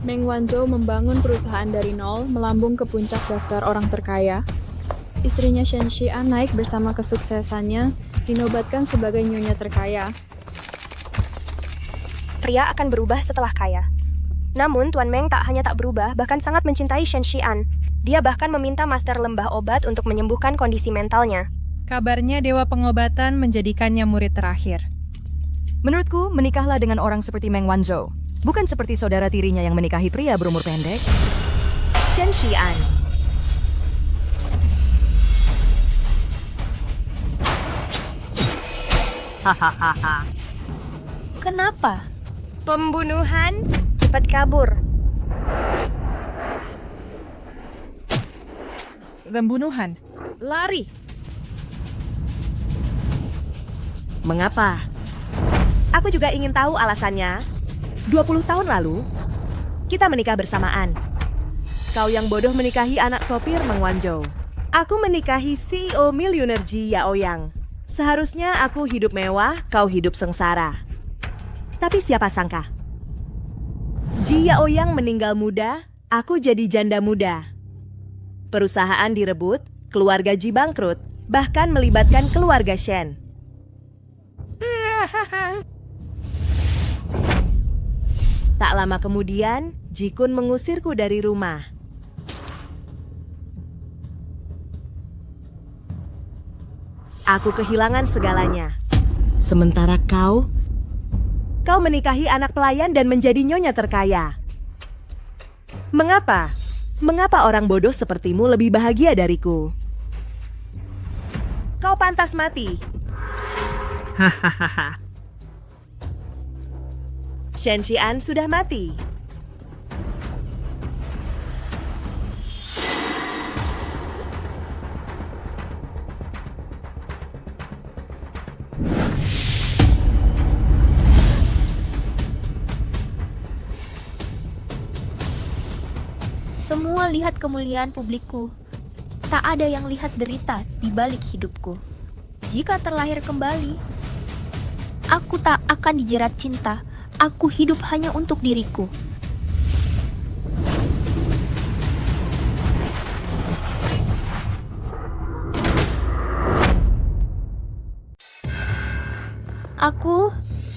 Meng Wanzhou membangun perusahaan dari nol, melambung ke puncak daftar orang terkaya. Istrinya Shen Xian naik bersama kesuksesannya, dinobatkan sebagai nyonya terkaya. Pria akan berubah setelah kaya. Namun, Tuan Meng tak hanya tak berubah, bahkan sangat mencintai Shen Xian. Dia bahkan meminta master lembah obat untuk menyembuhkan kondisi mentalnya. Kabarnya Dewa Pengobatan menjadikannya murid terakhir. Menurutku, menikahlah dengan orang seperti Meng Wanzhou. Bukan seperti saudara tirinya yang menikahi pria berumur pendek. Shen Xian. Hahaha. Kenapa? Pembunuhan? Cepat kabur. Pembunuhan. Lari. Mengapa? Aku juga ingin tahu alasannya. 20 tahun lalu, kita menikah bersamaan. Kau yang bodoh menikahi anak sopir Meng Wanzhou. Aku menikahi CEO miliuner Ji Yaoyang. Seharusnya aku hidup mewah, kau hidup sengsara. Tapi siapa sangka? Ji Yaoyang meninggal muda, aku jadi janda muda. Perusahaan direbut, keluarga Ji bangkrut, bahkan melibatkan keluarga Shen. Tak lama kemudian, Ji Kun mengusirku dari rumah. Aku kehilangan segalanya. Sementara kau menikahi anak pelayan dan menjadi nyonya terkaya. Mengapa? Mengapa orang bodoh sepertimu lebih bahagia dariku? Kau pantas mati. Hahaha. Shen Xian sudah mati. Semua lihat kemuliaan publikku. Tak ada yang lihat derita di balik hidupku. Jika terlahir kembali, aku tak akan dijerat cinta. Aku hidup hanya untuk diriku. Aku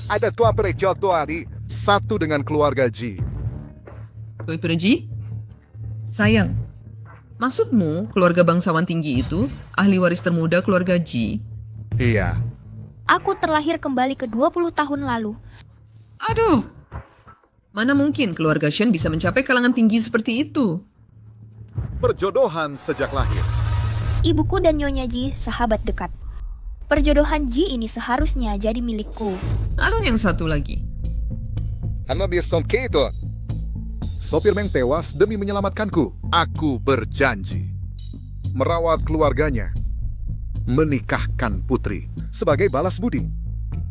Ada tua perejoto Ari, satu dengan keluarga Ji. Koi Preji? Sayang, maksudmu keluarga bangsawan tinggi itu ahli waris termuda keluarga Ji? Iya, Aku terlahir kembali ke 20 tahun lalu. Aduh, mana mungkin keluarga Shen bisa mencapai kalangan tinggi seperti itu? perjodohan sejak lahir. Ibuku dan Nyonya Ji sahabat dekat. Perjodohan Ji ini seharusnya jadi milikku. Lalu yang satu lagi. Ano biasong keito? Sopir Meng tewas demi menyelamatkanku. Aku berjanji merawat keluarganya, menikahkan putri sebagai balas budi.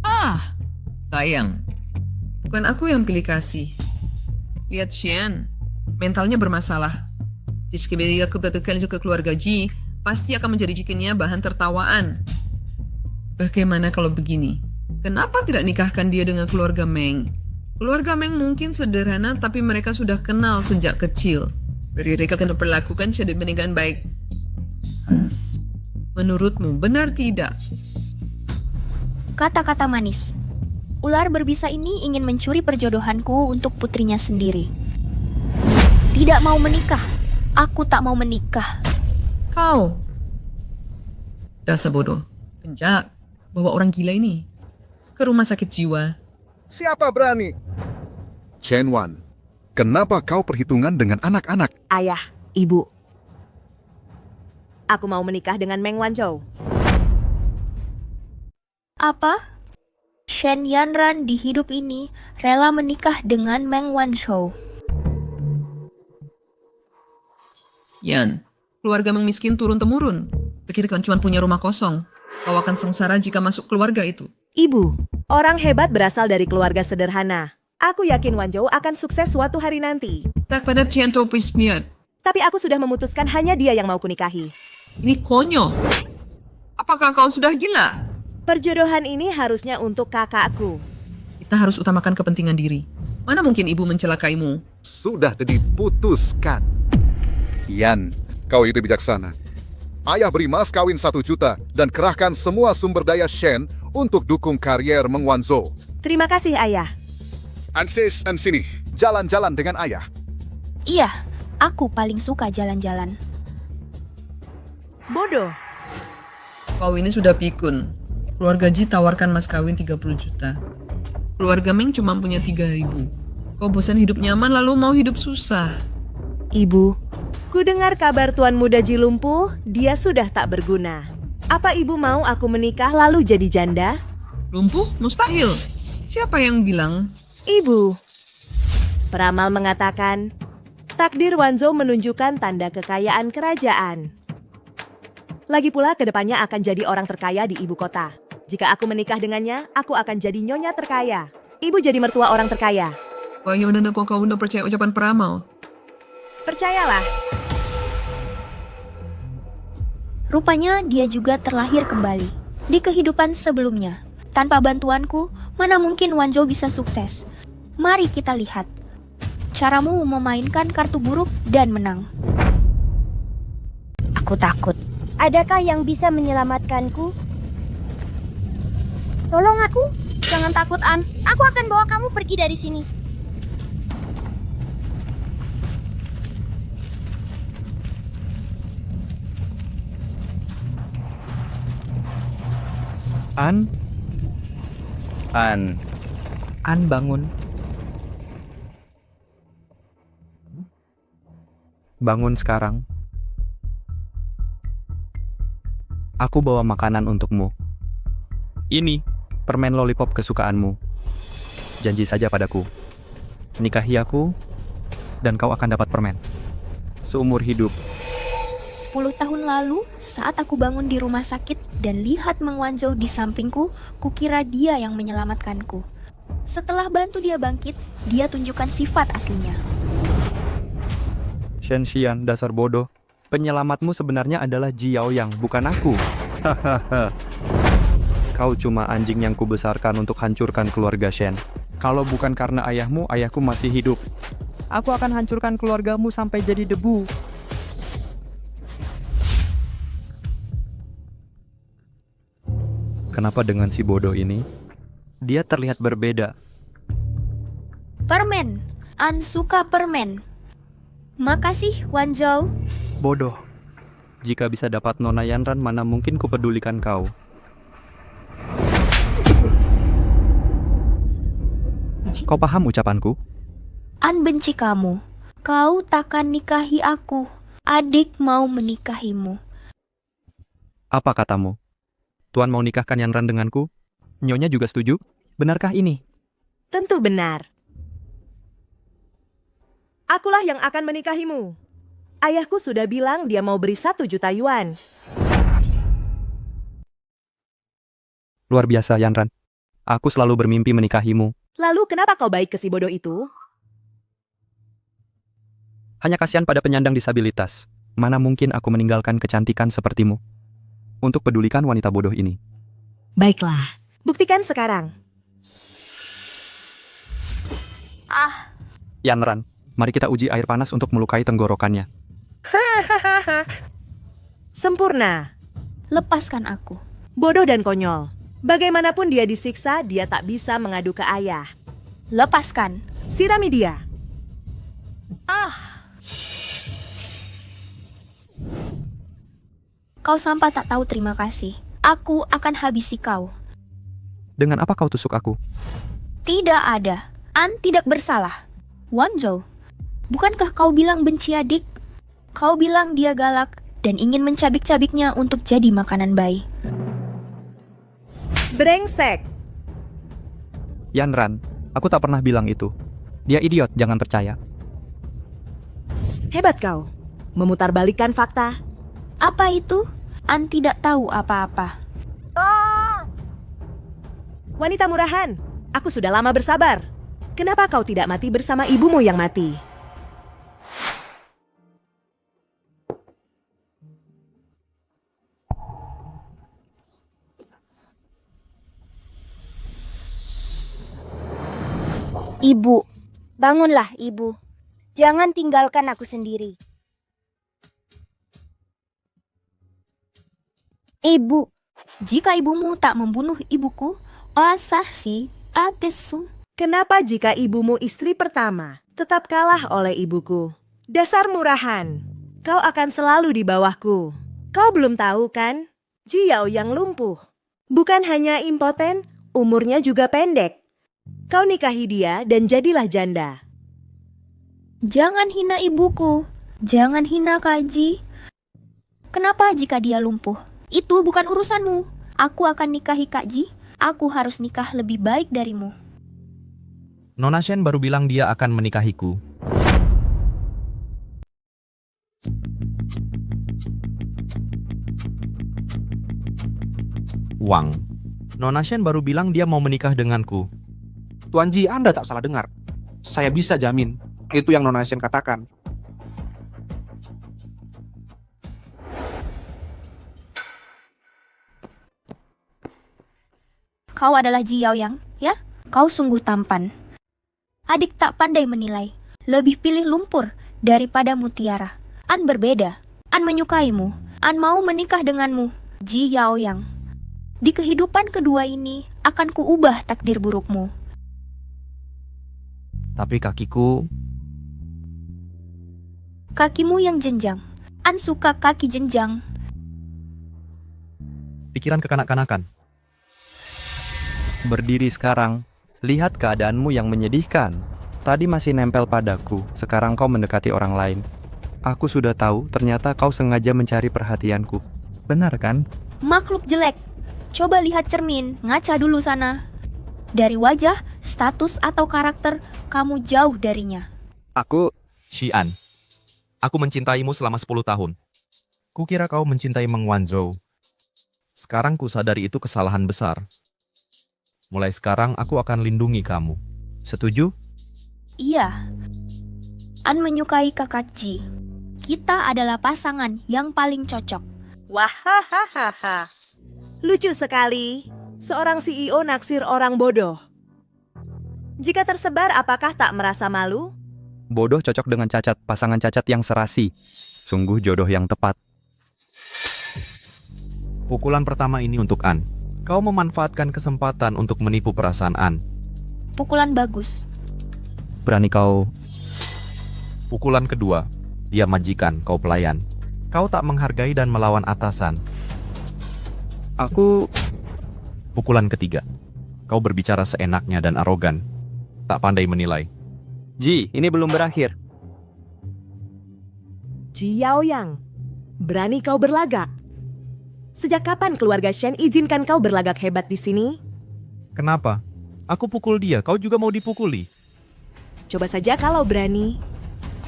Ah, sayang. Bukan aku yang pilih kasih. Lihat Shen, mentalnya bermasalah. Jika aku tekan ke keluarga Ji, pasti akan menjadikannya bahan tertawaan. Bagaimana kalau begini? Kenapa tidak nikahkan dia dengan keluarga Meng? Keluarga Meng mungkin sederhana, tapi mereka sudah kenal sejak kecil. Mereka akan memperlakukan Shen dengan baik. Menurutmu, benar tidak? Kata-kata manis. Ular berbisa ini ingin mencuri perjodohanku untuk putrinya sendiri. Tidak mau menikah. Aku tak mau menikah. Kau. Dasar bodoh. Penjak. Bawa orang gila ini ke rumah sakit jiwa. Siapa berani? Chen Wan, kenapa kau perhitungan dengan anak-anak? Ayah, ibu. Aku mau menikah dengan Meng Wanzhou. Apa? Shen Yanran di hidup ini rela menikah dengan Meng Wanzhou. Yan, keluarga Meng miskin turun-temurun. Pikirkan cuma punya rumah kosong. Kau akan sengsara jika masuk keluarga itu. Ibu, orang hebat berasal dari keluarga sederhana. Aku yakin Wanzhou akan sukses suatu hari nanti. Tak pada Tianto Pismiat. Tapi aku sudah memutuskan hanya dia yang mau kunikahi. Ini konyol. Apakah kau sudah gila? Perjodohan ini harusnya untuk kakakku. Kita harus utamakan kepentingan diri. Mana mungkin ibu mencelakaimu? Sudah diputuskan. Yan, kau itu bijaksana. Ayah beri mas kawin 1 juta dan kerahkan semua sumber daya Shen untuk dukung karier Meng Wanzhou. Terima kasih, Ayah. Ansis, sini. Jalan-jalan dengan ayah. Iya, aku paling suka jalan-jalan. Bodoh. Kau ini sudah pikun. Keluarga Ji tawarkan mas kawin 30 juta. Keluarga Meng cuma punya 3.000. Kau bosan hidup nyaman lalu mau hidup susah. Ibu, ku dengar kabar Tuan Muda Ji lumpuh, dia sudah tak berguna. Apa ibu mau aku menikah lalu jadi janda? Lumpuh? Mustahil. Siapa yang bilang? Ibu. Peramal mengatakan, takdir Wanzhou menunjukkan tanda kekayaan kerajaan. Lagi pula kedepannya akan jadi orang terkaya di ibu kota. Jika aku menikah dengannya, aku akan jadi nyonya terkaya. Ibu jadi mertua orang terkaya. Bagaimana kau udah percaya ucapan peramal? Percayalah. Rupanya dia juga terlahir kembali di kehidupan sebelumnya. Tanpa bantuanku, mana mungkin Wanzhou bisa sukses? Mari kita lihat caramu memainkan kartu buruk dan menang. Aku takut. Adakah yang bisa menyelamatkanku? Tolong aku. Jangan takut, An. Aku akan bawa kamu pergi dari sini. An, bangun. Bangun sekarang. Aku bawa makanan untukmu. Ini permen lollipop kesukaanmu. Janji saja padaku. Nikahi aku, dan kau akan dapat permen. Seumur hidup. 10 tahun lalu, saat aku bangun di rumah sakit dan lihat Meng Wanzhou di sampingku, kukira dia yang menyelamatkanku. Setelah bantu dia bangkit, dia tunjukkan sifat aslinya. Shen Xian, dasar bodoh. Penyelamatmu sebenarnya adalah Ji Yaoyang, bukan aku. Hahaha. Kau cuma anjing yang kubesarkan untuk hancurkan keluarga Shen. Kalau bukan karena ayahmu, ayahku masih hidup. Aku akan hancurkan keluargamu sampai jadi debu. Kenapa dengan si bodoh ini? Dia terlihat berbeda. Permen. An suka permen. Makasih, Wanzhou. Bodoh. Jika bisa dapat Nona Yanran, mana mungkin kupedulikan kau. Kau paham ucapanku? An benci kamu. Kau takkan nikahi aku. Adik mau menikahimu. Apa katamu? Tuan mau nikahkan Yanran denganku? Nyonya juga setuju? Benarkah ini? Tentu benar. Akulah yang akan menikahimu. Ayahku sudah bilang dia mau beri 1 juta yuan. Luar biasa, Yanran. Aku selalu bermimpi menikahimu. Lalu kenapa kau baik ke si bodoh itu? Hanya kasihan pada penyandang disabilitas. Mana mungkin aku meninggalkan kecantikan sepertimu untuk pedulikan wanita bodoh ini. Baiklah, buktikan sekarang. Yanran, mari kita uji air panas untuk melukai tenggorokannya. Sempurna. Lepaskan aku. Bodoh dan konyol. Bagaimanapun dia disiksa, dia tak bisa mengadu ke ayah. Lepaskan. Sirami dia. Kau sampai tak tahu terima kasih. Aku akan habisi kau. Dengan apa kau tusuk aku? Tidak ada. An tidak bersalah. Wanzhou, bukankah kau bilang benci adik? Kau bilang dia galak dan ingin mencabik-cabiknya untuk jadi makanan bayi. Brengsek. Yanran, aku tak pernah bilang itu. Dia idiot, jangan percaya. Hebat kau. Memutarbalikkan fakta. Apa itu? An tidak tahu apa-apa. Wanita murahan, aku sudah lama bersabar. Kenapa kau tidak mati bersama ibumu yang mati? Ibu, Bangunlah, Ibu. Jangan tinggalkan aku sendiri. Ibu, jika ibumu tak membunuh ibuku, asah si atesu. Kenapa jika ibumu istri pertama tetap kalah oleh ibuku? Dasar murahan, kau akan selalu di bawahku. Kau belum tahu kan? Jiao yang lumpuh. Bukan hanya impoten, umurnya juga pendek. Kau nikahi dia dan jadilah janda. Jangan hina ibuku. Jangan hina Kaji. Kenapa jika dia lumpuh? Itu bukan urusanmu. Aku akan nikahi Kaji. Aku harus nikah lebih baik darimu. Nona Shen baru bilang dia akan menikahiku. Wang, Nona Shen baru bilang dia mau menikah denganku. Tuan Ji, Anda tak salah dengar. Saya bisa jamin, itu yang Nona Shen katakan. Kau adalah Ji Yaoyang, ya? Kau sungguh tampan. Adik tak pandai menilai. Lebih pilih lumpur daripada mutiara. An berbeda. An menyukaimu. An mau menikah denganmu, Ji Yaoyang. Di kehidupan kedua ini akan kuubah takdir burukmu. Tapi kakiku... Kakimu yang jenjang. An suka kaki jenjang. Pikiran kekanak-kanakan. Berdiri sekarang, lihat keadaanmu yang menyedihkan. Tadi masih nempel padaku, sekarang kau mendekati orang lain. Aku sudah tahu, ternyata kau sengaja mencari perhatianku. Benar kan? Makhluk jelek. Coba lihat cermin, ngaca dulu sana. Dari wajah, status atau karakter, kamu jauh darinya. Aku... Xian, aku mencintaimu selama 10 tahun. Kukira kau mencintai Meng Wanzhou. Sekarang ku sadari itu kesalahan besar. Mulai sekarang aku akan lindungi kamu. Setuju? Iya. An menyukai kakak Ji. Kita adalah pasangan yang paling cocok. Wahahaha. Lucu sekali. Seorang CEO naksir orang bodoh. Jika tersebar, apakah tak merasa malu? Bodoh cocok dengan Cacat, pasangan Cacat yang serasi. Sungguh jodoh yang tepat. Pukulan pertama ini untuk An. Kau memanfaatkan kesempatan untuk menipu perasaan An. Pukulan bagus. Berani kau... Pukulan kedua, dia majikan, kau pelayan. Kau tak menghargai dan melawan atasan. Aku... Pukulan ketiga, kau berbicara seenaknya dan arogan. Tak pandai menilai. Ji, ini belum berakhir. Ji Yaoyang, berani kau berlagak? Sejak kapan keluarga Shen izinkan kau berlagak hebat di sini? Kenapa? Aku pukul dia, kau juga mau dipukuli. Coba saja kalau berani.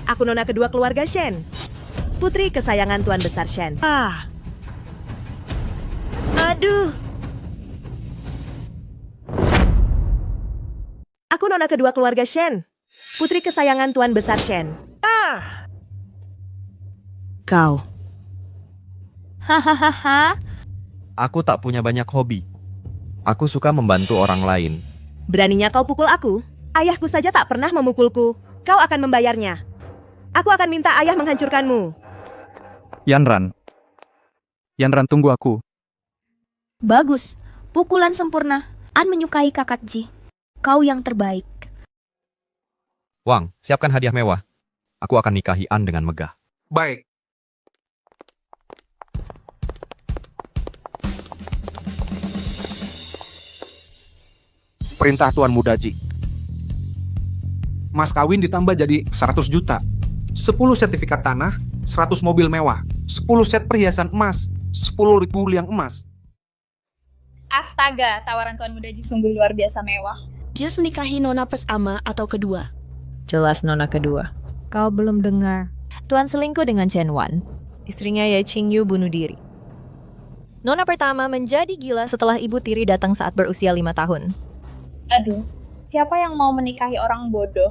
Aku nona kedua keluarga Shen. Putri kesayangan Tuan Besar Shen. Aduh. Aku nona kedua keluarga Shen. Putri kesayangan Tuan Besar Shen. Kau. Hahaha. Aku tak punya banyak hobi. Aku suka membantu orang lain. Beraninya kau pukul aku? Ayahku saja tak pernah memukulku. Kau akan membayarnya. Aku akan minta ayah menghancurkanmu. Yanran, tunggu aku. Bagus. Pukulan sempurna. An menyukai kakak Ji. Kau yang terbaik. Wang, siapkan hadiah mewah. Aku akan nikahi An dengan megah. Baik. Perintah Tuan Muda Ji. Mas kawin ditambah jadi 100 juta. 10 sertifikat tanah, 100 mobil mewah, 10 set perhiasan emas, 10.000 liang emas. Astaga, tawaran Tuan Muda Ji sungguh luar biasa mewah. Just menikahi nona pertama atau kedua? Jelas nona kedua. Kau belum dengar. Tuan selingkuh dengan Chen Wan. Istrinya Ye Qingyu bunuh diri. Nona pertama menjadi gila setelah ibu tiri datang saat berusia 5 tahun. Aduh, siapa yang mau menikahi orang bodoh?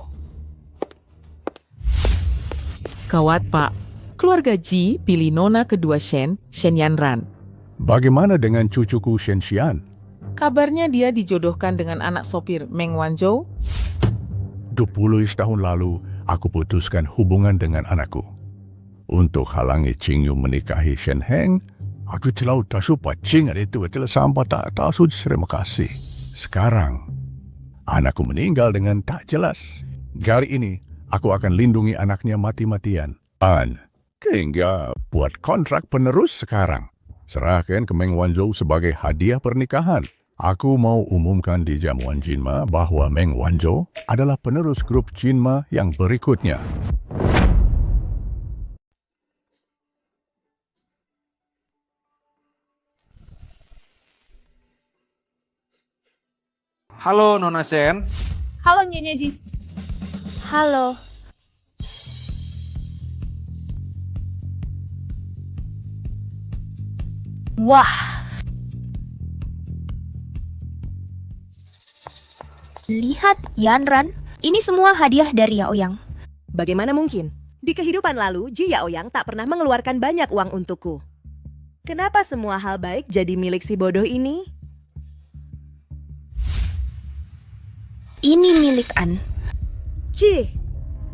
Gawat, Pak. Keluarga Ji pilih nona kedua Shen Yanran. Bagaimana dengan cucuku Shen Xian? Kabarnya dia dijodohkan dengan anak sopir Meng Wanzhou. 20 tahun lalu, aku putuskan hubungan dengan anakku. Untuk halangi Qing Yu menikahi Shen Heng, aku telah supaya Qing itu telah sampai tak tahu terima kasih. Sekarang, anakku meninggal dengan tak jelas. Hari ini, aku akan lindungi anaknya mati-matian. Hingga buat kontrak penerus sekarang. Serahkan ke Meng Wanzhou sebagai hadiah pernikahan. Aku mau umumkan di jamuan Jinma bahwa Meng Wanzhou adalah penerus grup Jinma yang berikutnya. Halo Nona Shen. Halo Nyonya Ji. Halo. Wah. Lihat, Yanran. Ini semua hadiah dari Yaoyang. Bagaimana mungkin? Di kehidupan lalu, Ji Yaoyang tak pernah mengeluarkan banyak uang untukku. Kenapa semua hal baik jadi milik si bodoh ini? Ini milik An. Ji,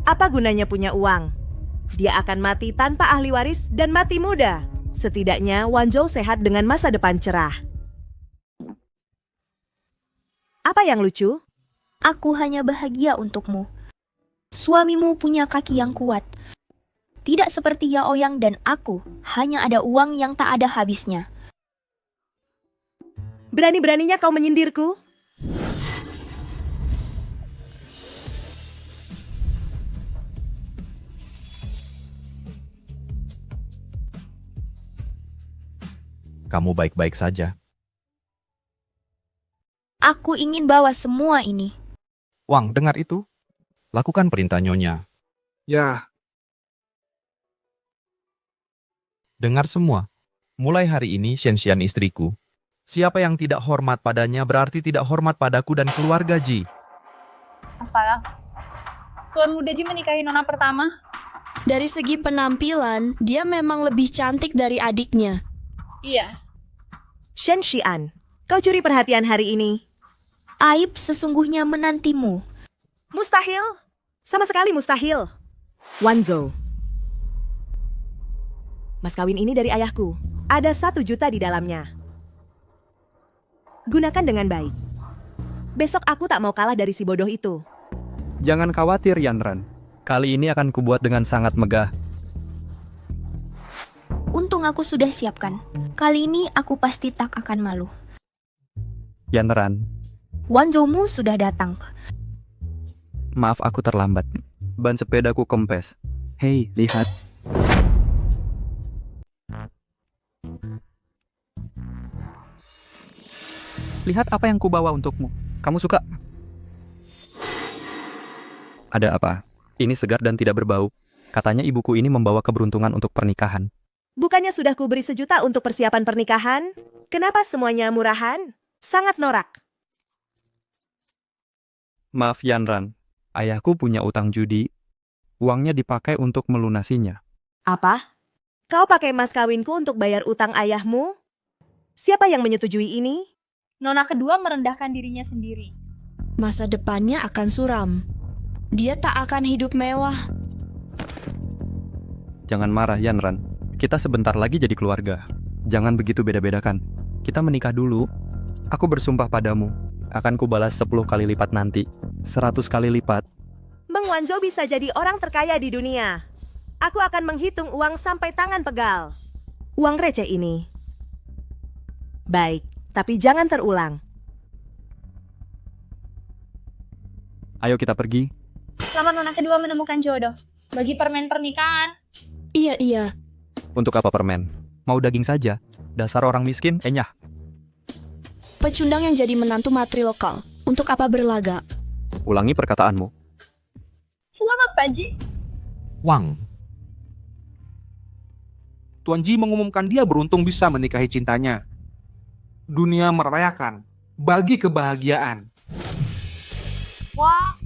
apa gunanya punya uang? Dia akan mati tanpa ahli waris dan mati muda. Setidaknya Wanzhou sehat dengan masa depan cerah. Apa yang lucu? Aku hanya bahagia untukmu. Suamimu punya kaki yang kuat. Tidak seperti Yaoyang dan aku, hanya ada uang yang tak ada habisnya. Berani-beraninya kau menyindirku? Kamu baik-baik saja. Aku ingin bawa semua ini. Wang, dengar itu? Lakukan perintah Nyonya. Ya, Dengar semua. Mulai hari ini Shen istriku. Siapa yang tidak hormat padanya berarti tidak hormat padaku dan keluarga Ji. Astaga. Tuan Muda Ji menikahi Nona pertama. Dari segi penampilan, dia memang lebih cantik dari adiknya. Iya. Shen Xian, kau curi perhatian hari ini. Aib sesungguhnya menantimu. Mustahil. Sama sekali mustahil. Wanzhou. Mas kawin ini dari ayahku. Ada 1 juta di dalamnya. Gunakan dengan baik. Besok aku tak mau kalah dari si bodoh itu. Jangan khawatir, Yanran. Kali ini akan kubuat dengan sangat megah. Untung aku sudah siapkan. Kali ini aku pasti tak akan malu. Yanran, Wanzhoumu sudah datang. maaf aku terlambat. Ban sepedaku kempes. Hei, lihat. Lihat apa yang kubawa untukmu. Kamu suka? Ada apa? Ini segar dan tidak berbau. Katanya ibuku ini membawa keberuntungan untuk pernikahan. Bukannya sudah kuberi 1 juta untuk persiapan pernikahan? Kenapa semuanya murahan? Sangat norak. Maaf Yanran, ayahku punya utang judi. Uangnya dipakai untuk melunasinya. Apa? Kau pakai mas kawinku untuk bayar utang ayahmu? Siapa yang menyetujui ini? Nona kedua merendahkan dirinya sendiri. Masa depannya akan suram. Dia tak akan hidup mewah. Jangan marah Yanran. Kita sebentar lagi jadi keluarga. Jangan begitu beda-bedakan. Kita menikah dulu. Aku bersumpah padamu, akan kubalas 10 kali lipat nanti. 100 kali lipat. Meng Wanzhou bisa jadi orang terkaya di dunia. Aku akan menghitung uang sampai tangan pegal. Uang receh ini. Baik, tapi jangan terulang. Ayo kita pergi. Selamat Nona kedua menemukan jodoh. Bagi permen pernikahan. Iya. Untuk apa permen? Mau daging saja. Dasar orang miskin, enyah. Pecundang yang jadi menantu matri lokal. Untuk apa berlaga? Ulangi perkataanmu. Selamat Pak Ji. Wang, Tuan Ji mengumumkan dia beruntung bisa menikahi cintanya. Dunia merayakan. Bagi kebahagiaan. Wah.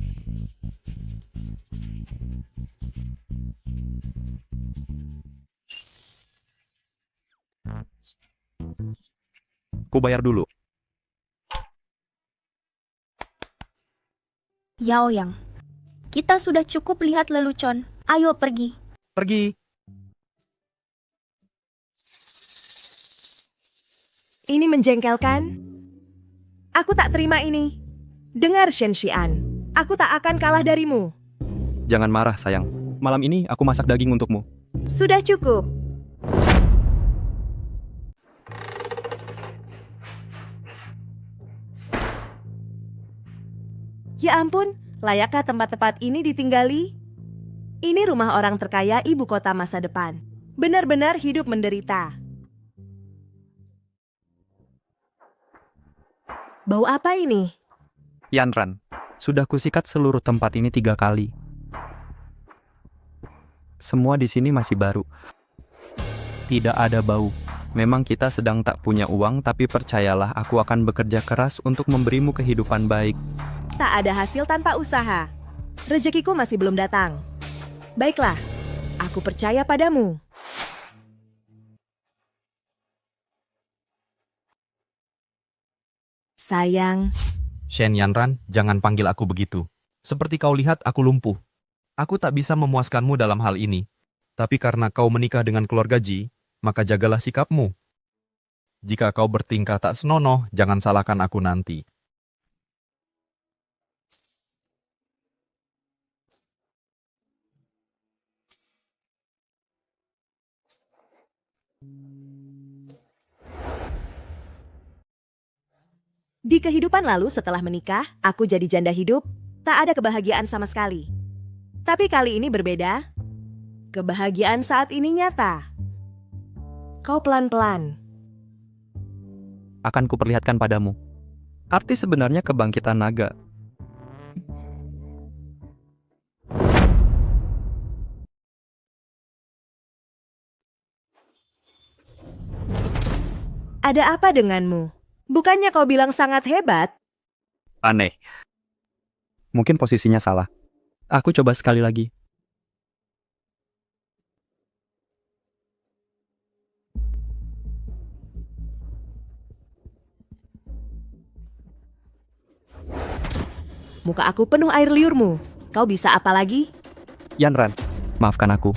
Ku bayar dulu. Yaoyang. Kita sudah cukup lihat lelucon. Ayo pergi. Pergi. Ini menjengkelkan. Aku tak terima ini. Dengar Shen Xian, aku tak akan kalah darimu. Jangan marah, sayang. Malam ini aku masak daging untukmu. Sudah cukup. Ya ampun, layakkah tempat-tempat ini ditinggali? Ini rumah orang terkaya ibu kota masa depan. Benar-benar hidup menderita. Bau apa ini? Yanran, sudah kusikat seluruh tempat ini 3 kali. Semua di sini masih baru. Tidak ada bau. Memang kita sedang tak punya uang, tapi percayalah aku akan bekerja keras untuk memberimu kehidupan baik. Tak ada hasil tanpa usaha. Rezekiku masih belum datang. Baiklah, aku percaya padamu. Sayang. Shen Yanran, jangan panggil aku begitu. Seperti kau lihat, aku lumpuh. Aku tak bisa memuaskanmu dalam hal ini. Tapi karena kau menikah dengan keluarga Ji, maka jagalah sikapmu. Jika kau bertingkah tak senonoh, jangan salahkan aku nanti. Di kehidupan lalu setelah menikah, aku jadi janda hidup, tak ada kebahagiaan sama sekali. Tapi kali ini berbeda. Kebahagiaan saat ini nyata. Kau pelan-pelan. Akan kuperlihatkan padamu. Arti sebenarnya kebangkitan naga. Ada apa denganmu? Bukannya kau bilang sangat hebat? Aneh. Mungkin posisinya salah. Aku coba sekali lagi. Muka aku penuh air liurmu. Kau bisa apa lagi? Yanran, maafkan aku.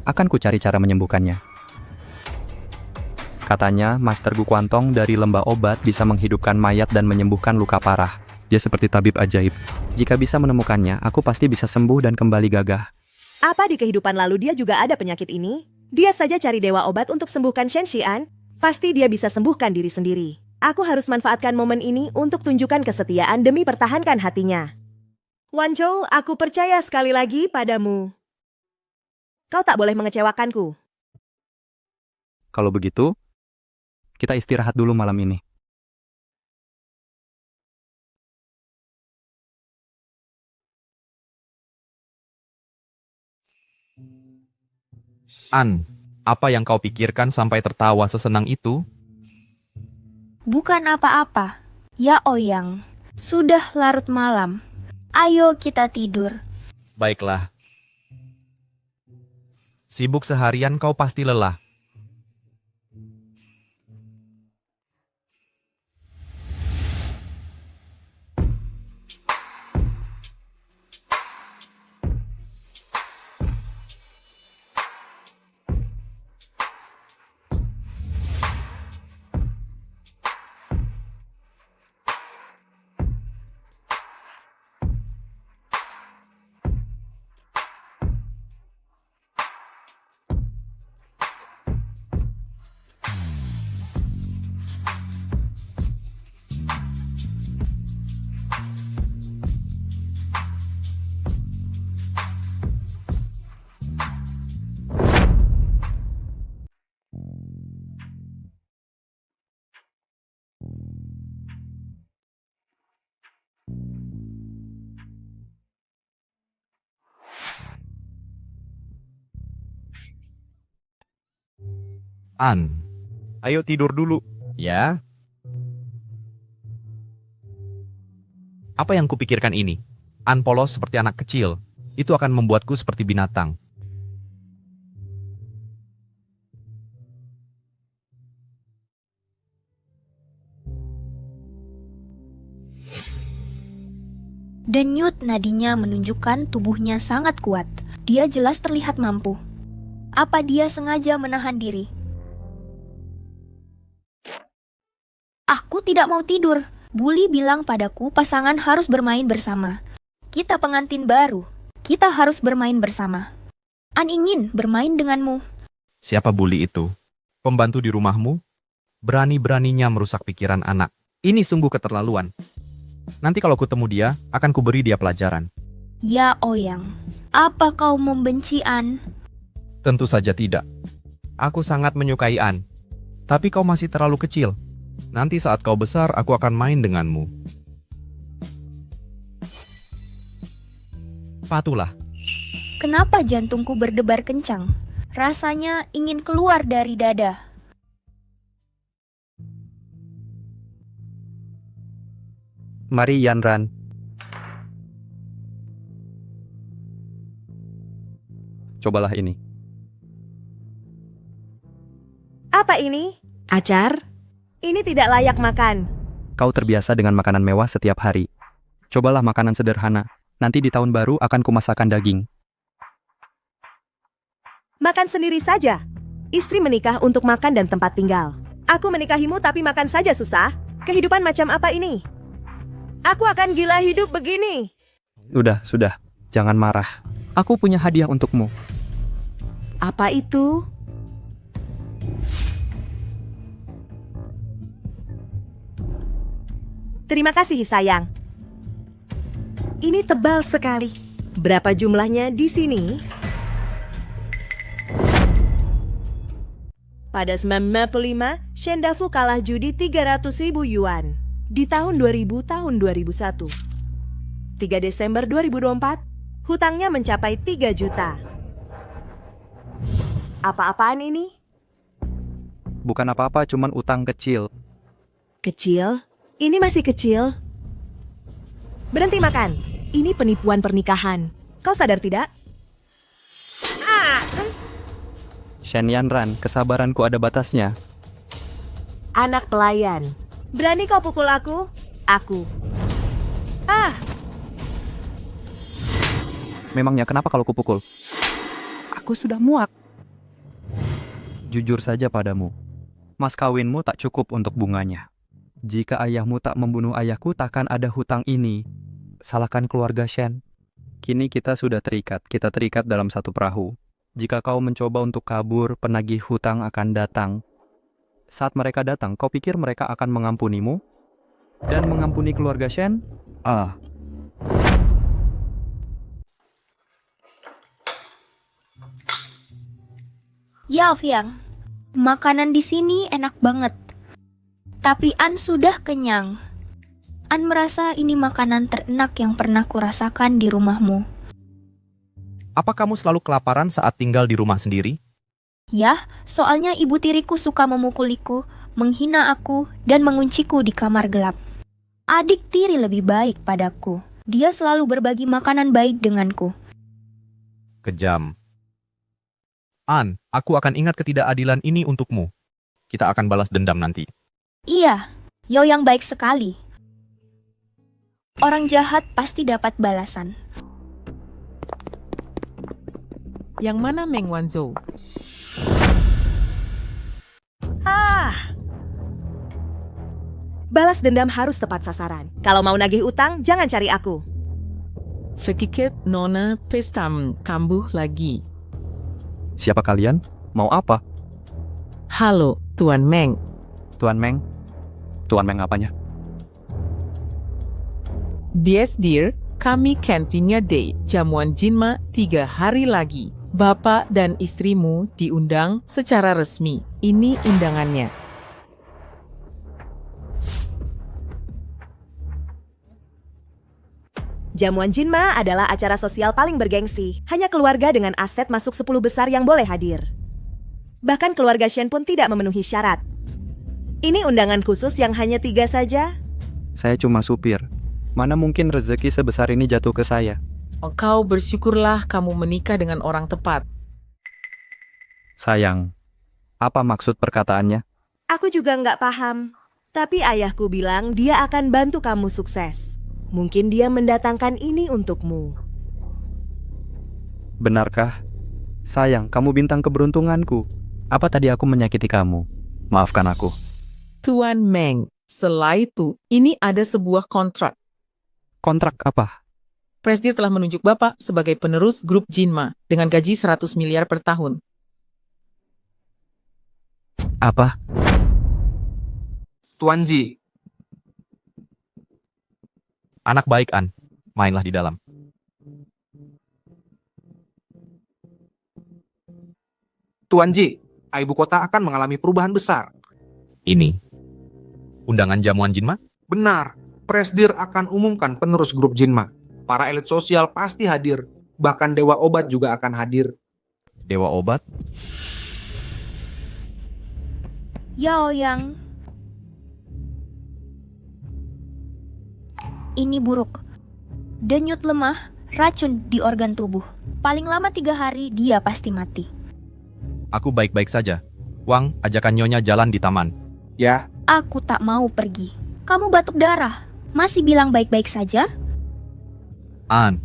Akan ku cari cara menyembuhkannya. Katanya, Master Gu Kuantong dari lembah obat bisa menghidupkan mayat dan menyembuhkan luka parah. Dia seperti tabib ajaib. Jika bisa menemukannya, aku pasti bisa sembuh dan kembali gagah. Apa di kehidupan lalu dia juga ada penyakit ini? Dia saja cari dewa obat untuk sembuhkan Shen Xian. Pasti dia bisa sembuhkan diri sendiri. Aku harus manfaatkan momen ini untuk tunjukkan kesetiaan demi pertahankan hatinya. Wanzhou, aku percaya sekali lagi padamu. Kau tak boleh mengecewakanku. Kalau begitu, kita istirahat dulu malam ini. An, apa yang kau pikirkan sampai tertawa sesenang itu? Bukan apa-apa. Ya Oyang, sudah larut malam. Ayo kita tidur. Baiklah. Sibuk seharian kau pasti lelah. An, ayo tidur dulu, ya. Apa yang kupikirkan ini? An polos seperti anak kecil. Itu akan membuatku seperti binatang. Denyut nadinya menunjukkan tubuhnya sangat kuat. Dia jelas terlihat mampu. Apa dia sengaja menahan diri? Aku tidak mau tidur. Bully bilang padaku pasangan harus bermain bersama. Kita pengantin baru. Kita harus bermain bersama. An ingin bermain denganmu. Siapa Bully itu? Pembantu di rumahmu? Berani-beraninya merusak pikiran anak. Ini sungguh keterlaluan. Nanti kalau kutemu dia, akan kuberi dia pelajaran. Ya Oyang, apa kau membenci An? Tentu saja tidak. Aku sangat menyukai An. Tapi kau masih terlalu kecil. Nanti saat kau besar, aku akan main denganmu. Patulah. Kenapa jantungku berdebar kencang? Rasanya ingin keluar dari dada. Mari Yanran. Cobalah ini. Apa ini? Acar? Ini tidak layak makan. Kau terbiasa dengan makanan mewah setiap hari. Cobalah makanan sederhana. Nanti di tahun baru akan kumasakan daging. Makan sendiri saja. Istri menikah untuk makan dan tempat tinggal. Aku menikahimu tapi makan saja susah. Kehidupan macam apa ini? Aku akan gila hidup begini. Sudah. Jangan marah. Aku punya hadiah untukmu. Apa itu? Terima kasih, sayang. Ini tebal sekali. Berapa jumlahnya di sini? Pada 1995, Shendafu kalah judi 300.000 yuan. Di tahun 2000, tahun 2001. 3 Desember 2024, hutangnya mencapai 3 juta. Apa-apaan ini? Bukan apa-apa, cuman utang kecil. Kecil? Ini masih kecil. Berhenti makan. Ini penipuan pernikahan. Kau sadar tidak? Shen Yanran, kesabaranku ada batasnya. Anak pelayan. Berani kau pukul aku? Aku. Memangnya kenapa kalau kupukul? Aku sudah muak. Jujur saja padamu. Mas kawinmu tak cukup untuk bunganya. Jika ayahmu tak membunuh ayahku, takkan ada hutang ini. Salahkan keluarga Shen. Kini kita sudah terikat. Kita terikat dalam satu perahu. Jika kau mencoba untuk kabur, penagih hutang akan datang. Saat mereka datang, kau pikir mereka akan mengampunimu? Dan mengampuni keluarga Shen? Ya, Fiang. Makanan di sini enak banget. Tapi An sudah kenyang. An merasa ini makanan terenak yang pernah kurasakan di rumahmu. Apa kamu selalu kelaparan saat tinggal di rumah sendiri? Ya, soalnya ibu tiriku suka memukuliku, menghina aku, dan mengunciku di kamar gelap. Adik tiri lebih baik padaku. Dia selalu berbagi makanan baik denganku. Kejam. An, aku akan ingat ketidakadilan ini untukmu. Kita akan balas dendam nanti. Iya, Yo yang baik sekali. Orang jahat pasti dapat balasan. Yang mana Meng Wanzhou? Balas dendam harus tepat sasaran. Kalau mau nagih utang, jangan cari aku. Sedikit Nona Pestam kambuh lagi. Siapa kalian? Mau apa? Halo, Tuan Meng. Tuan Meng? Tuan Meng apanya? Bias dear, kami campingnya day, jamuan Jinma 3 hari lagi. Bapak dan istrimu diundang secara resmi. Ini undangannya. Jamuan Jinma adalah acara sosial paling bergengsi. Hanya keluarga dengan aset masuk 10 besar yang boleh hadir. Bahkan keluarga Shen pun tidak memenuhi syarat. Ini undangan khusus yang hanya 3 saja. Saya cuma supir. Mana mungkin rezeki sebesar ini jatuh ke saya? Kau bersyukurlah kamu menikah dengan orang tepat. Sayang, apa maksud perkataannya? Aku juga nggak paham. Tapi ayahku bilang dia akan bantu kamu sukses. Mungkin dia mendatangkan ini untukmu. Benarkah? Sayang, kamu bintang keberuntunganku. Apa tadi aku menyakiti kamu? Maafkan aku. Tuan Meng, setelah itu, ini ada sebuah kontrak. Kontrak apa? Presidir telah menunjuk Bapak sebagai penerus grup Jinma dengan gaji 100 miliar per tahun. Apa? Tuan Ji. Anak baik, An. Mainlah di dalam. Tuan Ji, ibu kota akan mengalami perubahan besar. Ini undangan jamuan Jinma? Benar, Presidir akan umumkan penerus grup Jinma. Para elit sosial pasti hadir, bahkan Dewa Obat juga akan hadir. Dewa Obat? Yao Yang. Ini buruk. Denyut lemah, racun di organ tubuh. Paling lama 3 hari, dia pasti mati. Aku baik-baik saja. Wang, ajakan Nyonya jalan di taman. Ya. Aku tak mau pergi. Kamu batuk darah. Masih bilang baik-baik saja? An,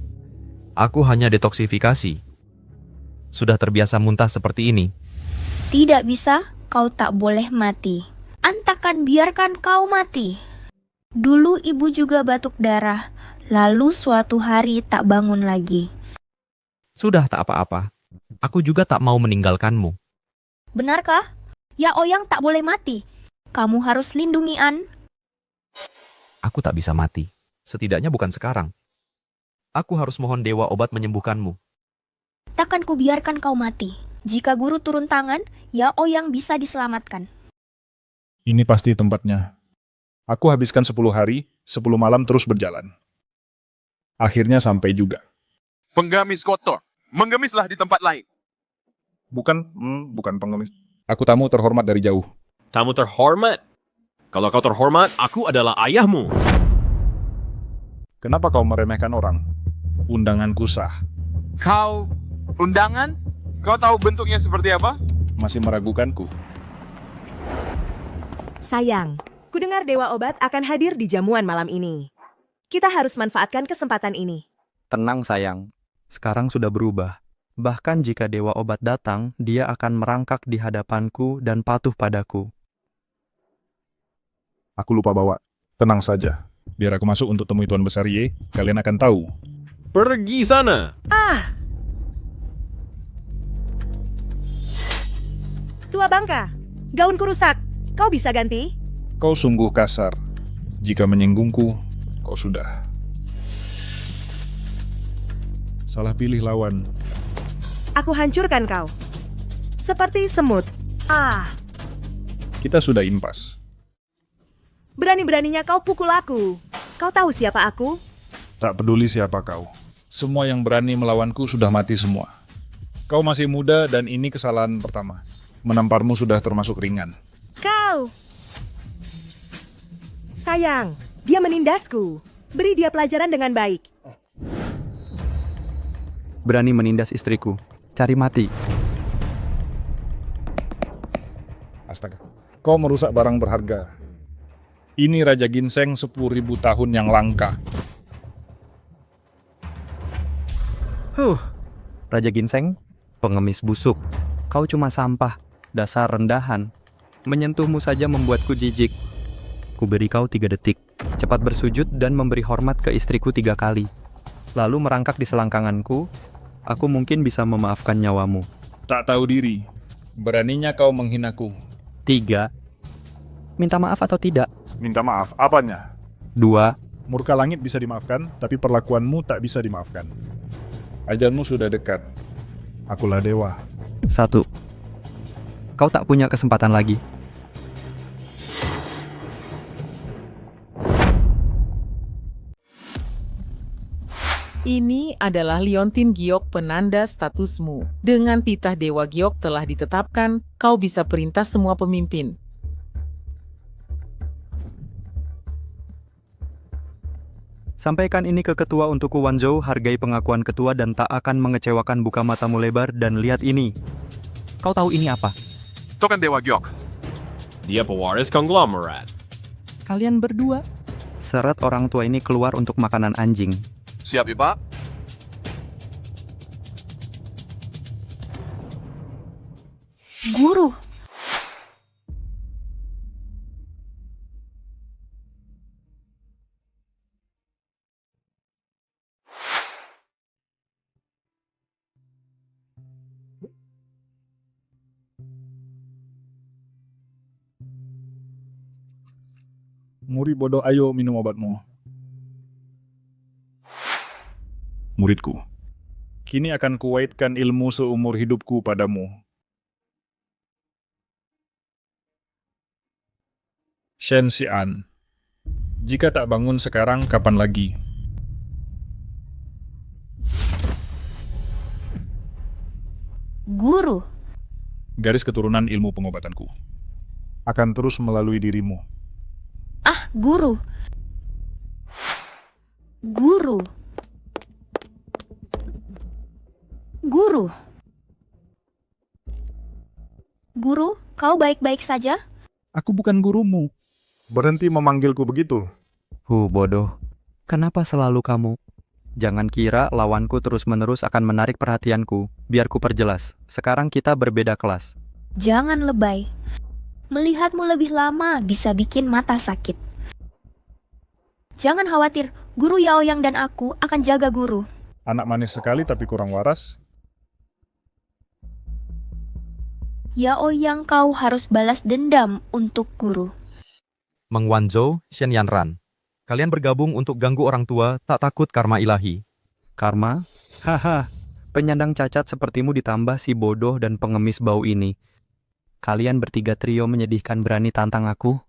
aku hanya detoksifikasi. Sudah terbiasa muntah seperti ini. Tidak bisa, kau tak boleh mati. Antakan biarkan kau mati. Dulu ibu juga batuk darah, lalu suatu hari tak bangun lagi. Sudah tak apa-apa. Aku juga tak mau meninggalkanmu. Benarkah? Yao Yang tak boleh mati. Kamu harus lindungi An. Aku tak bisa mati. Setidaknya bukan sekarang. Aku harus mohon Dewa Obat menyembuhkanmu. Takkan ku biarkan kau mati. Jika guru turun tangan, Yao Yang bisa diselamatkan. Ini pasti tempatnya. Aku habiskan 10 hari, 10 malam terus berjalan. Akhirnya sampai juga. Penggamis kotor. Menggemislah di tempat lain. Bukan pengemis. Aku tamu terhormat dari jauh. Tamu terhormat? Kalau kau terhormat, aku adalah ayahmu. Kenapa kau meremehkan orang? Undanganku sah. Kau undangan? Kau tahu bentuknya seperti apa? Masih meragukanku. Sayang, kudengar Dewa Obat akan hadir di jamuan malam ini. Kita harus manfaatkan kesempatan ini. Tenang sayang, sekarang sudah berubah. Bahkan jika Dewa Obat datang, dia akan merangkak di hadapanku dan patuh padaku. Aku lupa bawa. Tenang saja. Biar aku masuk untuk temui Tuan Besar Ye, kalian akan tahu. Pergi sana! Tua Bangka, gaunku rusak. Kau bisa ganti? Kau sungguh kasar. Jika menyinggungku, kau sudah. Salah pilih lawan. Aku hancurkan kau. Seperti semut. Kita sudah impas. Berani-beraninya kau pukul aku. Kau tahu siapa aku? Tak peduli siapa kau. Semua yang berani melawanku sudah mati semua. Kau masih muda dan ini kesalahan pertama. Menamparmu sudah termasuk ringan. Kau! Sayang, dia menindasku. Beri dia pelajaran dengan baik. Berani menindas istriku. Cari mati. Astaga, kau merusak barang berharga. Ini Raja Ginseng 10.000 tahun yang langka. Raja Ginseng, pengemis busuk. Kau cuma sampah, dasar rendahan. Menyentuhmu saja membuatku jijik. Ku beri kau 3 detik. Cepat bersujud dan memberi hormat ke istriku 3 kali. Lalu merangkak di selangkanganku. Aku mungkin bisa memaafkan nyawamu. Tak tahu diri. Beraninya kau menghinaku. 3. Minta maaf atau tidak? Minta maaf, apanya? 2. Murka langit bisa dimaafkan, tapi perlakuanmu tak bisa dimaafkan. Ajalmu sudah dekat. Akulah dewa. 1. Kau tak punya kesempatan lagi. Ini adalah liontin giok penanda statusmu. Dengan titah Dewa Giok telah ditetapkan, kau bisa perintah semua pemimpin. Sampaikan ini ke ketua untukku Wanzhou, hargai pengakuan ketua dan tak akan mengecewakan, buka matamu lebar dan lihat ini. Kau tahu ini apa? Token Dewa Giok. Dia pewaris konglomerat. Kalian berdua? Seret orang tua ini keluar untuk makanan anjing. Siap, Ipa. Guru, Murid bodoh, ayo minum obatmu. Muridku, kini akan kuwaitkan ilmu seumur hidupku padamu. Shen Xian, jika tak bangun sekarang, kapan lagi? guru, Garis keturunan ilmu pengobatanku akan terus melalui dirimu. guru. Guru. Guru. Guru, kau baik-baik saja? Aku bukan gurumu. Berhenti memanggilku begitu. Bodoh. Kenapa selalu kamu? Jangan kira lawanku terus-menerus akan menarik perhatianku. Biar ku perjelas. Sekarang kita berbeda kelas. Jangan lebay. Melihatmu lebih lama bisa bikin mata sakit. Jangan khawatir, Guru Yaoyang dan aku akan jaga guru. Anak manis sekali tapi kurang waras. Yaoyang, kau harus balas dendam untuk guru. Meng Wanzhou, Shen Yanran. Kalian bergabung untuk ganggu orang tua, tak takut karma ilahi. Karma? Haha. Penyandang cacat sepertimu ditambah si bodoh dan pengemis bau ini. Kalian bertiga trio menyedihkan berani tantang aku?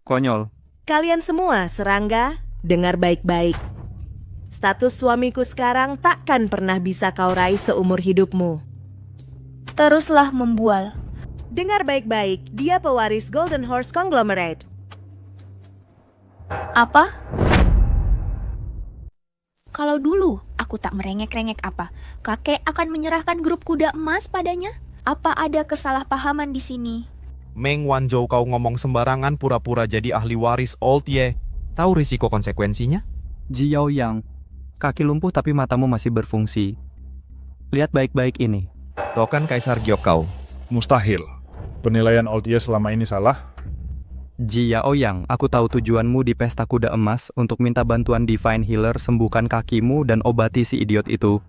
Konyol. Kalian semua serangga, dengar baik-baik. Status suamiku sekarang takkan pernah bisa kau raih seumur hidupmu. Teruslah membual. Dengar baik-baik, dia pewaris Golden Horse Conglomerate. Apa? Kalau dulu aku tak merengek-rengek apa, kakek akan menyerahkan grup kuda emas padanya? Apa ada kesalahpahaman di sini? Meng Wanzhou, kau ngomong sembarangan pura-pura jadi ahli waris Old Ye. Tahu risiko konsekuensinya? Ji Yaoyang, kaki lumpuh tapi matamu masih berfungsi. Lihat baik-baik ini. Token Kaisar Giok kau. Mustahil. Penilaian Old Ye selama ini salah. Ji Yaoyang, aku tahu tujuanmu di pesta kuda emas untuk minta bantuan Divine Healer sembuhkan kakimu dan obati si idiot itu.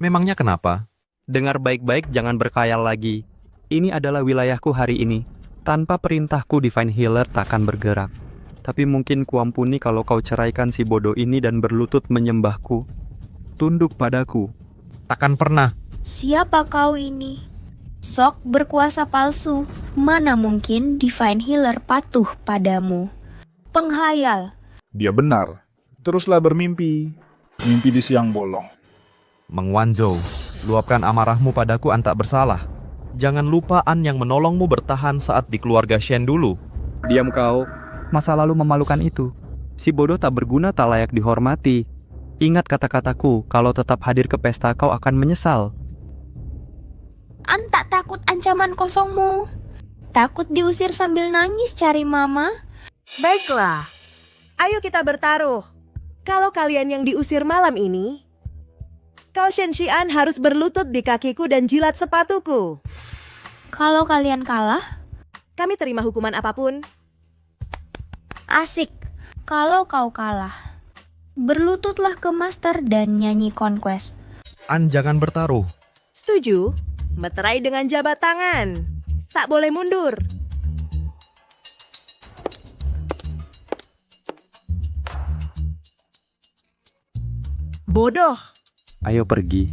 Memangnya kenapa? Dengar baik-baik, jangan berkhayal lagi. Ini adalah wilayahku hari ini. Tanpa perintahku Divine Healer takkan bergerak. Tapi mungkin kuampuni kalau kau ceraikan si bodoh ini dan berlutut menyembahku. Tunduk padaku. Takkan pernah. Siapa kau ini? Sok berkuasa palsu. Mana mungkin Divine Healer patuh padamu? Penghayal. Dia benar. Teruslah bermimpi. Mimpi di siang bolong. Meng Wanzhou, luapkan amarahmu padaku, An tak bersalah. Jangan lupa An yang menolongmu bertahan saat di keluarga Shen dulu. Diam kau. Masa lalu memalukan itu. Si bodoh tak berguna, tak layak dihormati. Ingat kata-kataku, kalau tetap hadir ke pesta kau akan menyesal. An tak takut ancaman kosongmu. Takut diusir sambil nangis cari mama. Baiklah, ayo kita bertaruh. Kalau kalian yang diusir malam ini, kau Shen Xian harus berlutut di kakiku dan jilat sepatuku. Kalau kalian kalah, kami terima hukuman apapun. Asik. Kalau kau kalah, berlututlah ke Master dan nyanyi Conquest. An jangan bertaruh. Setuju? Meterai dengan jabat tangan. Tak boleh mundur. Bodoh. Ayo pergi.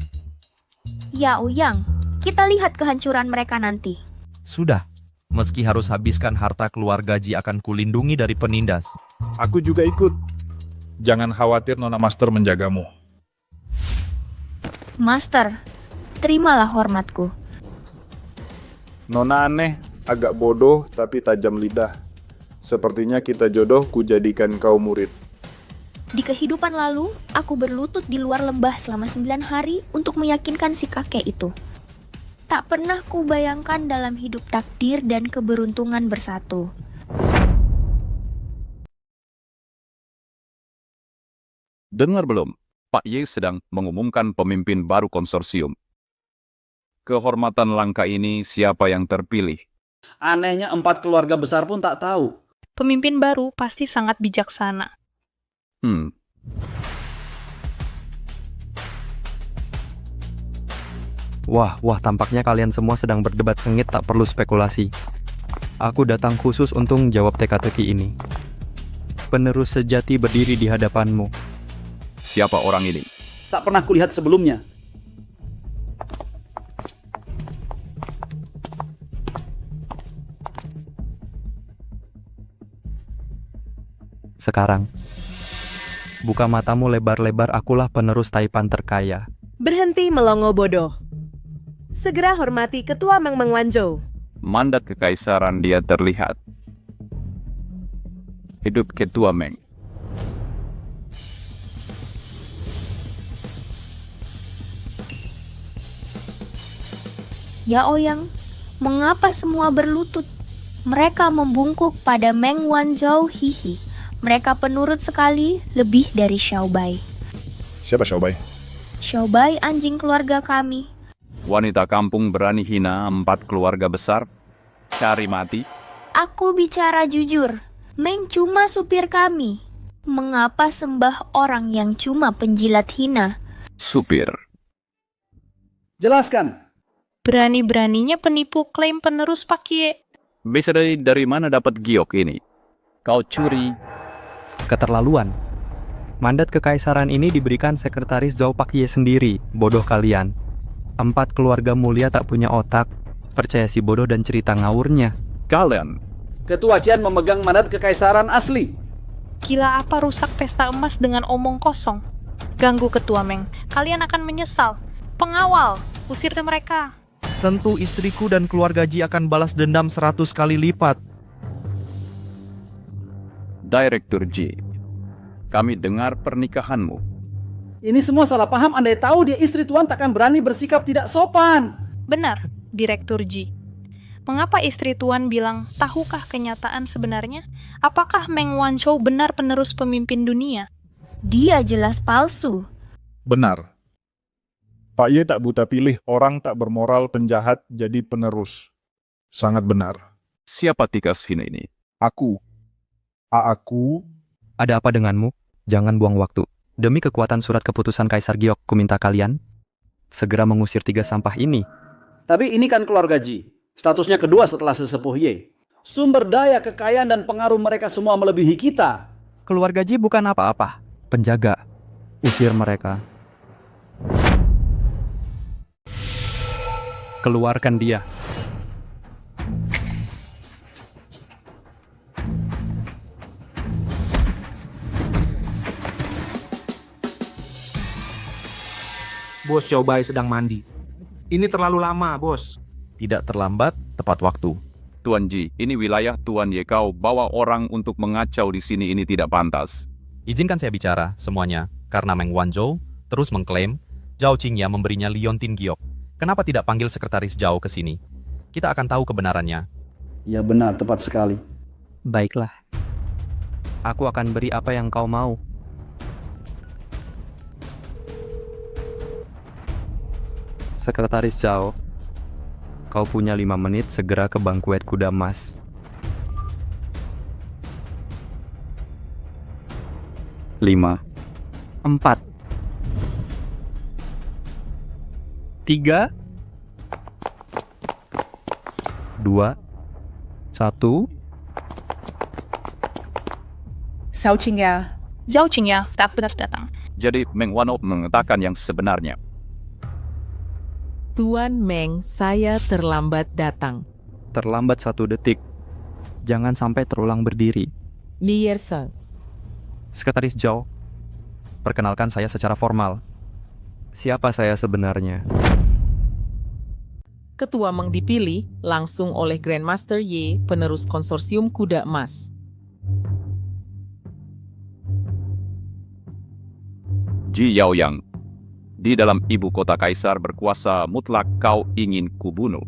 Yaoyang, kita lihat kehancuran mereka nanti. Sudah. Meski harus habiskan harta keluarga Ji akan kulindungi dari penindas. Aku juga ikut. Jangan khawatir, Nona Master menjagamu. Master, terimalah hormatku. Nona aneh, agak bodoh tapi tajam lidah. Sepertinya kita jodoh, ku jadikan kau murid. Di kehidupan lalu, aku berlutut di luar lembah selama 9 hari untuk meyakinkan si kakek itu. Tak pernah ku bayangkan dalam hidup takdir dan keberuntungan bersatu. Dengar belum? Pak Ye sedang mengumumkan pemimpin baru konsorsium. Kehormatan langka ini siapa yang terpilih? Anehnya 4 keluarga besar pun tak tahu. Pemimpin baru pasti sangat bijaksana. Wah, tampaknya kalian semua sedang berdebat sengit tak perlu spekulasi. Aku datang khusus untuk jawab teka-teki ini. Penerus sejati berdiri di hadapanmu. Siapa orang ini? Tak pernah kulihat sebelumnya. Sekarang, buka matamu lebar-lebar, akulah penerus Taipan terkaya. Berhenti melongo bodoh. Segera hormati Ketua Meng Wanzhou. Mandat kekaisaran dia terlihat. Hidup Ketua Meng. Ya Ouyang, mengapa semua berlutut? Mereka membungkuk pada Meng Wanzhou, hihi. Mereka penurut sekali, lebih dari Xiaobai. Siapa Xiaobai? Xiaobai anjing keluarga kami. Wanita kampung berani hina 4 keluarga besar. Cari mati. Aku bicara jujur, Meng cuma supir kami. Mengapa sembah orang yang cuma penjilat hina? Supir. Jelaskan. Berani-beraninya penipu klaim penerus Pak Ye. Bisa dari mana dapat giok ini? Kau curi. Keterlaluan. Mandat kekaisaran ini diberikan sekretaris Zhou Pak Ye sendiri. Bodoh kalian. 4 keluarga mulia tak punya otak. Percaya si bodoh dan cerita ngawurnya. Kalian. Ketua Jian memegang mandat kekaisaran asli. Gila apa rusak pesta emas dengan omong kosong? Ganggu Ketua Meng. Kalian akan menyesal. Pengawal, usir mereka. Tentu istriku dan keluarga Ji akan balas dendam 100 kali lipat. Direktur Ji, kami dengar pernikahanmu. Ini semua salah paham. Andai tahu dia istri tuan takkan berani bersikap tidak sopan. Benar, Direktur Ji. Mengapa istri tuan bilang, tahukah kenyataan sebenarnya? Apakah Meng Wanzhou benar penerus pemimpin dunia? Dia jelas palsu. Benar. Pak Ye tak buta pilih orang tak bermoral penjahat jadi penerus. Sangat benar. Siapa tikas hina ini? Aku. Aku. Ada apa denganmu? Jangan buang waktu. Demi kekuatan surat keputusan Kaisar Giok, ku minta kalian segera mengusir 3 sampah ini. Tapi ini kan keluarga Ji. Statusnya kedua setelah sesepuh Ye. Sumber daya, kekayaan, dan pengaruh mereka semua melebihi kita. Keluarga Ji bukan apa-apa. Penjaga. Usir mereka. Keluarkan dia. Bos Xiaobai sedang mandi. Ini terlalu lama, bos. Tidak terlambat, tepat waktu. Tuan Ji, ini wilayah Tuan Ye. Kau bawa orang untuk mengacau di sini, ini tidak pantas. Izinkan saya bicara semuanya, karena Meng Wanzhou terus mengklaim Zhao Qingya memberinya liontin giok. Kenapa tidak panggil sekretaris Zhao ke sini? Kita akan tahu kebenarannya. Ya benar, tepat sekali. Baiklah. Aku akan beri apa yang kau mau. Sekretaris Zhao, kau punya 5 menit segera ke bangkuet kuda emas. 5, 4, 3, 2, 1. Zhao Qingya. Zhao Qingya tak benar datang. Jadi Meng Wanzhou mengatakan yang sebenarnya. Tuan Meng, saya terlambat datang. Terlambat 1 detik. Jangan sampai terulang berdiri. Miyersa. Sekretaris Zhao, perkenalkan saya secara formal. Siapa saya sebenarnya? Ketua Meng dipilih langsung oleh Grandmaster Ye, penerus konsorsium kuda emas. Ji Yaoyang, di dalam ibu kota kaisar berkuasa mutlak kau ingin kubunuh.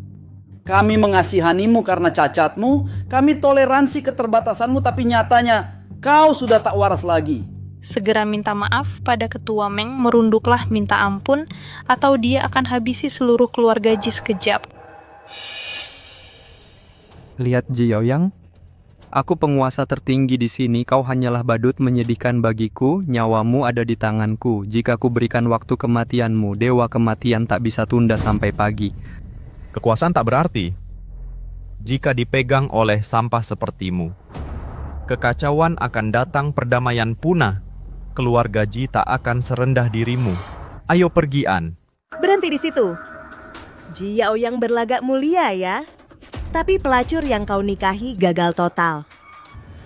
Kami mengasihanimu karena cacatmu, kami toleransi keterbatasanmu, tapi nyatanya kau sudah tak waras lagi. Segera minta maaf pada ketua Meng, merunduklah minta ampun, atau dia akan habisi seluruh keluarga Ji sekejap. Lihat Ji Yaoyang, aku penguasa tertinggi di sini, kau hanyalah badut menyedihkan bagiku, nyawamu ada di tanganku. Jika ku berikan waktu kematianmu, dewa kematian tak bisa tunda sampai pagi. Kekuasaan tak berarti jika dipegang oleh sampah sepertimu. Kekacauan akan datang, perdamaian punah. Keluarga Ji tak akan serendah dirimu. Ayo pergi, An. Berhenti di situ. Ji Yaoyang berlagak mulia ya. Tapi pelacur yang kau nikahi gagal total.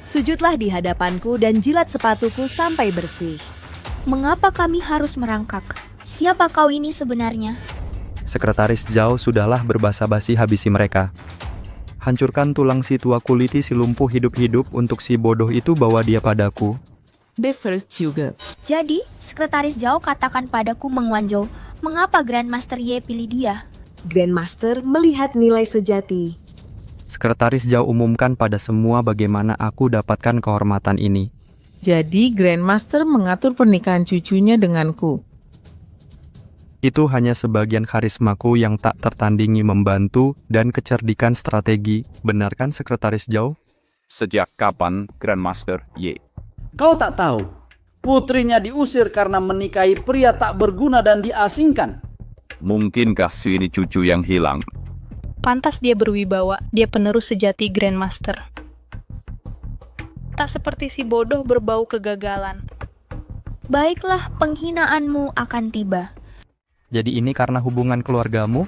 Sujudlah di hadapanku dan jilat sepatuku sampai bersih. Mengapa kami harus merangkak? Siapa kau ini sebenarnya? Sekretaris Zhao, sudahlah berbasa-basi, habisi mereka. Hancurkan tulang si tua, kuliti si lumpuh hidup-hidup, untuk si bodoh itu bawa dia padaku. Bevers juga. Jadi, Sekretaris Zhao katakan padaku Meng Wanzhou, mengapa Grandmaster Ye pilih dia? Grandmaster melihat nilai sejati. Sekretaris Zhao umumkan pada semua bagaimana aku dapatkan kehormatan ini. Jadi Grandmaster mengatur pernikahan cucunya denganku. Itu hanya sebagian karismaku yang tak tertandingi, membantu dan kecerdikan strategi. Benar kan Sekretaris Zhao? Sejak kapan Grandmaster Ye? Kau tak tahu, putrinya diusir karena menikahi pria tak berguna dan diasingkan. Mungkinkah si ini cucu yang hilang? Pantas dia berwibawa, dia penerus sejati Grandmaster. Tak seperti si bodoh berbau kegagalan. Baiklah, penghinaanmu akan tiba. Jadi ini karena hubungan keluargamu?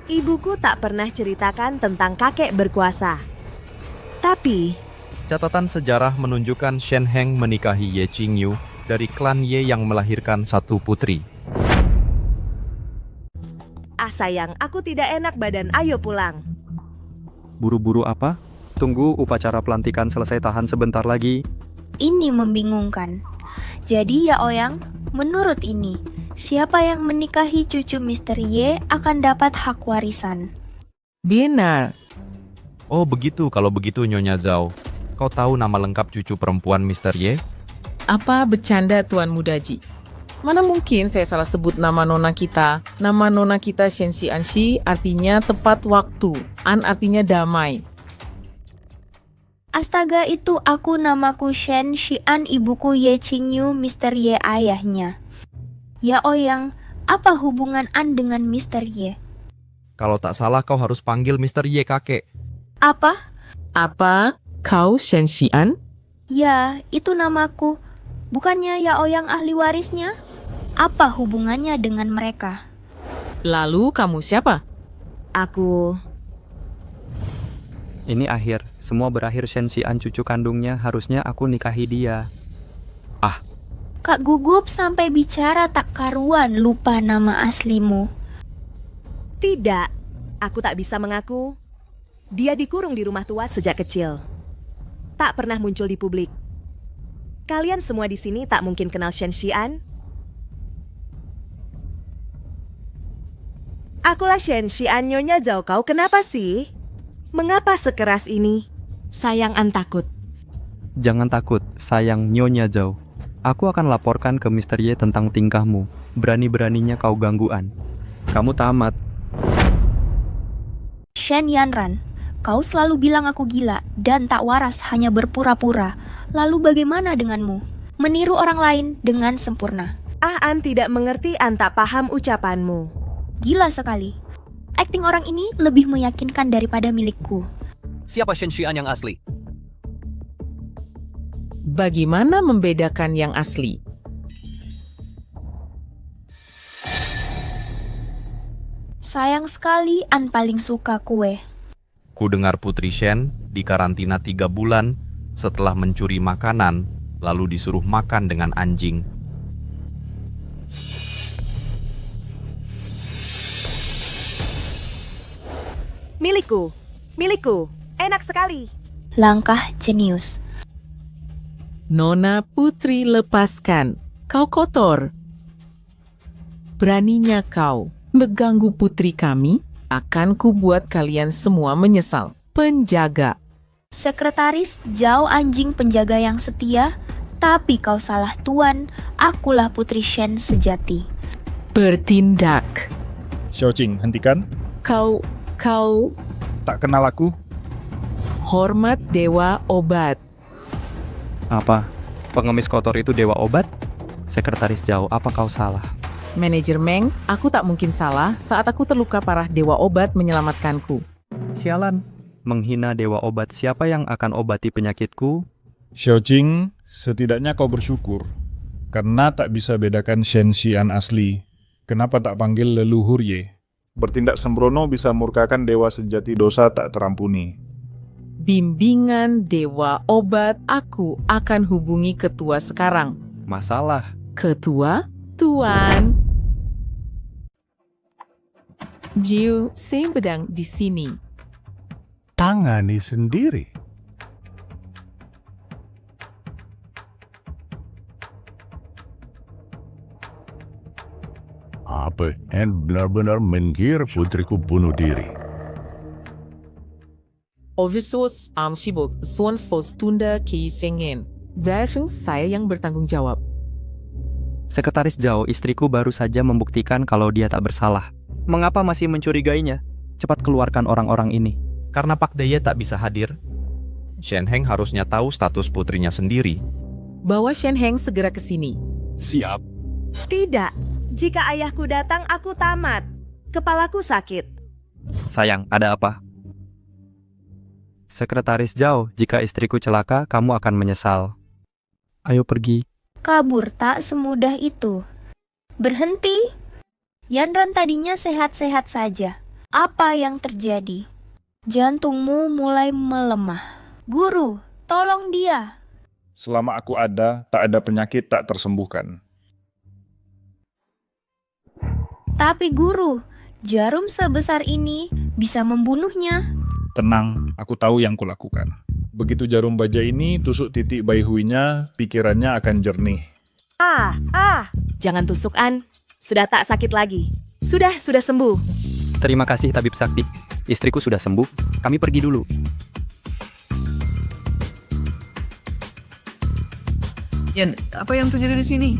Ibuku tak pernah ceritakan tentang kakek berkuasa. Tapi Catatan sejarah menunjukkan Shen Heng menikahi Ye Qingyu dari klan Ye yang melahirkan satu putri. sayang, aku tidak enak badan, ayo pulang. Buru-buru apa? Tunggu upacara pelantikan selesai, tahan sebentar lagi. Ini membingungkan. Jadi ya Oyang, menurut ini, siapa yang menikahi cucu Mr. Ye akan dapat hak warisan. Benar. Oh begitu, kalau begitu Nyonya Zhao. Kau tahu nama lengkap cucu perempuan Mr. Ye? Apa bercanda Tuan Mudaji? Mana mungkin saya salah sebut nama nona kita. Nama nona kita Shen Xianxi artinya tepat waktu. An artinya damai. Astaga, itu aku, namaku Shen Xian, ibuku Ye Qingyu, Mr. Ye ayahnya. Ya Oyang, apa hubungan An dengan Mr. Ye? Kalau tak salah kau harus panggil Mr. Ye kakek. Apa? Apa? Kau Shen Xian? Ya, itu namaku. Bukannya Ya Oyang ahli warisnya? Apa hubungannya dengan mereka? Lalu kamu siapa? Aku... Ini akhir, semua berakhir. Shen Xian cucu kandungnya, harusnya aku nikahi dia. Ah, Kak gugup sampai bicara tak karuan, lupa nama aslimu. Tidak, aku tak bisa mengaku. Dia dikurung di rumah tua sejak kecil. Tak pernah muncul di publik. Kalian semua di sini tak mungkin kenal Shen Xian. Akulah Shen Xian, Nyonya Zhao. Kau kenapa sih? Mengapa sekeras ini? Sayang An takut. jangan takut, sayang Nyonya Zhao. Aku akan laporkan ke Mr. Ye tentang tingkahmu. Berani-beraninya kau ganggu An. Kamu tamat. Shen Yanran, kau selalu bilang aku gila dan tak waras, hanya berpura-pura. Lalu bagaimana denganmu? Meniru orang lain dengan sempurna. An tidak mengerti, An tak paham ucapanmu. Gila sekali. Akting orang ini lebih meyakinkan daripada milikku. Siapa Shen Xian yang asli? Bagaimana membedakan yang asli? Sayang sekali, An paling suka kue. Ku dengar Putri Shen dikarantina 3 bulan setelah mencuri makanan, lalu disuruh makan dengan anjing. Milikku, milikku, enak sekali. Langkah jenius. Nona Putri, lepaskan. Kau kotor. Beraninya kau mengganggu putri kami, akan kubuat kalian semua menyesal. Penjaga. Sekretaris Zhao, anjing penjaga yang setia, Tapi kau salah tuan, akulah Putri Shen sejati. Bertindak. Xiaoqing, hentikan. Kau Tak kenal aku? hormat dewa obat. Apa? Pengemis kotor itu dewa obat? Sekretaris Zhao, apa kau salah? Manajer Meng, aku tak mungkin salah saat aku terluka parah dewa obat menyelamatkanku. Sialan. Menghina dewa obat, siapa yang akan obati penyakitku? Xiaoqing, setidaknya kau bersyukur. Karena tak bisa bedakan Shen Xian asli. Kenapa tak panggil leluhur Ye? Bertindak sembrono bisa murkakan dewa sejati dosa tak terampuni. Bimbingan dewa obat, aku akan hubungi ketua sekarang. Masalah. Ketua? Tuan. Jiu, saya sedang di sini. Tangani sendiri. Apa? En benar-benar mengira putriku bunuh diri. Ovisos sibuk, Suan Fos tunda Kisengen. Saya yang bertanggung jawab. Sekretaris Zhao, istriku baru saja membuktikan kalau dia tak bersalah. Mengapa masih mencurigainya? Cepat keluarkan orang-orang ini. Karena Pak Deye tak bisa hadir, Shen Heng harusnya tahu status putrinya sendiri. Bawa Shen Heng segera ke sini. Siap. Tidak. Jika ayahku datang, aku tamat. Kepalaku sakit. Sayang, ada apa? Sekretaris Zhao, jika istriku celaka, kamu akan menyesal. Ayo pergi. Kabur tak semudah itu. Berhenti. Yanran tadinya sehat-sehat saja. Apa yang terjadi? Jantungmu mulai melemah. Guru, tolong dia. Selama aku ada, tak ada penyakit tak tersembuhkan. Tapi guru, jarum sebesar ini bisa membunuhnya. Tenang, aku tahu yang kulakukan. Begitu jarum baja ini tusuk titik Bai Hui-nya, pikirannya akan jernih. Jangan tusuk, An. Sudah tak sakit lagi. Sudah sembuh. Terima kasih, Tabib Sakti. Istriku sudah sembuh. Kami pergi dulu. Yan, apa yang terjadi di sini?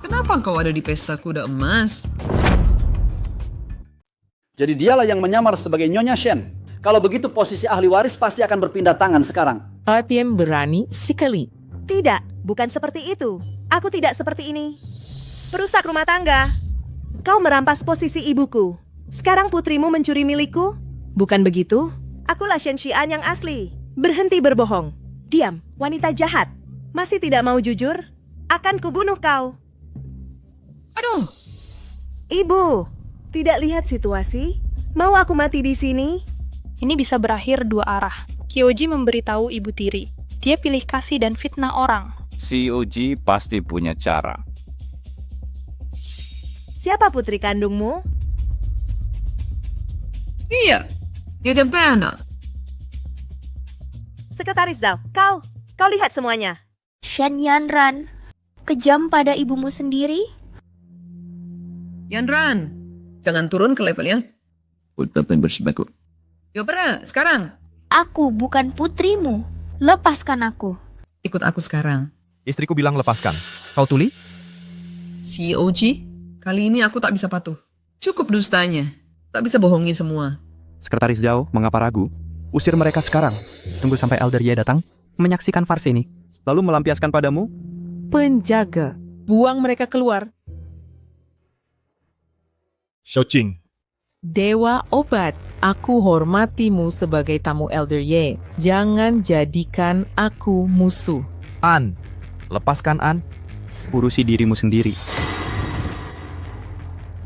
Kenapa kau ada di pesta kuda emas? Jadi dialah yang menyamar sebagai Nyonya Shen. Kalau begitu posisi ahli waris pasti akan berpindah tangan sekarang. ATM berani sekali. Tidak, bukan seperti itu. Aku tidak seperti ini. Perusak rumah tangga. Kau merampas posisi ibuku. Sekarang putrimu mencuri milikku? Bukan begitu? Akulah Shen Xian yang asli. Berhenti berbohong. Diam, wanita jahat. Masih tidak mau jujur? Akan kubunuh kau. Aduh. Ibu, tidak lihat situasi? Mau aku mati di sini? Ini bisa berakhir dua arah. Kyoji memberitahu Ibu Tiri. Dia pilih kasih dan fitnah orang. Si Uji pasti punya cara. Siapa putri kandungmu? Iya, dia anak. Sekretaris Zhao, kau lihat semuanya. Shen Yanran, kejam pada ibumu sendiri? Yanran, jangan turun ke levelnya. Udah bersebagaiku. Yopera, sekarang. Aku bukan putrimu. Lepaskan aku. Ikut aku sekarang. Istriku bilang lepaskan. Kau tuli? Si Oji, kali ini aku tak bisa patuh. Cukup dustanya. Tak bisa bohongi semua. Sekretaris Zhao, mengapa ragu? Usir mereka sekarang. Tunggu sampai Elder Ye datang, menyaksikan farsi ini, lalu melampiaskan padamu. Penjaga, buang mereka keluar. Xiaoqing. Dewa obat, aku hormatimu sebagai tamu Elder Ye. Jangan jadikan aku musuh. An, lepaskan An. Urusi dirimu sendiri.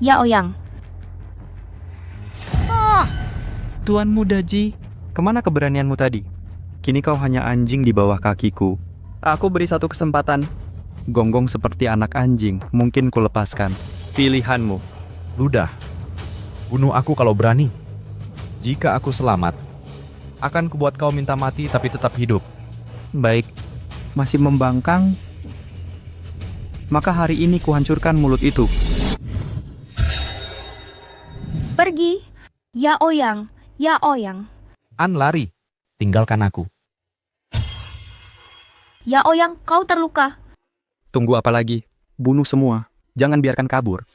Ya Oyang. Tuan Muda Ji, kemana keberanianmu tadi? Kini kau hanya anjing di bawah kakiku. Aku beri satu kesempatan. Gonggong seperti anak anjing, mungkin ku lepaskan. Pilihanmu. Ludah, bunuh aku kalau berani. Jika aku selamat, akan kubuat kau minta mati tapi tetap hidup. Baik, masih membangkang. Maka hari ini kuhancurkan mulut itu. Pergi. Ya Oyang. Ya Oyang. An lari, tinggalkan aku. Ya Oyang, kau terluka. Tunggu apa lagi? Bunuh semua. Jangan biarkan kabur.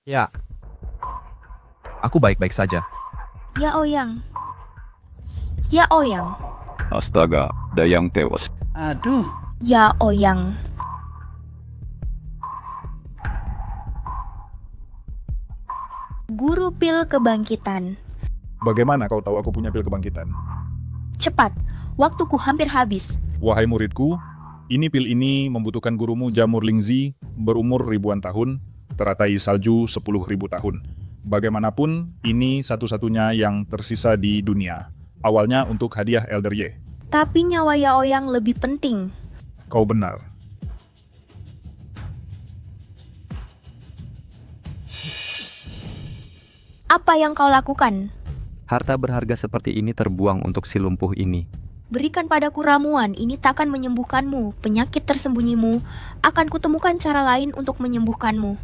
Ya. Aku baik-baik saja. Ya Oyang. Ya Oyang. Astaga, Dayang tewas. Aduh. Ya Oyang. Guru pil kebangkitan. Bagaimana kau tahu aku punya pil kebangkitan? Cepat, waktuku hampir habis. Wahai muridku, pil ini membutuhkan gurumu Jamur Lingzi berumur ribuan tahun, teratai salju 10.000 tahun. Bagaimanapun, ini satu-satunya yang tersisa di dunia. Awalnya untuk hadiah Elder Ye. Tapi nyawa Ya Oyang lebih penting. Kau benar. Apa yang kau lakukan? Harta berharga seperti ini terbuang untuk si lumpuh ini. Berikan padaku ramuan, ini takkan menyembuhkanmu. Penyakit tersembunyimu, akan kutemukan cara lain untuk menyembuhkanmu.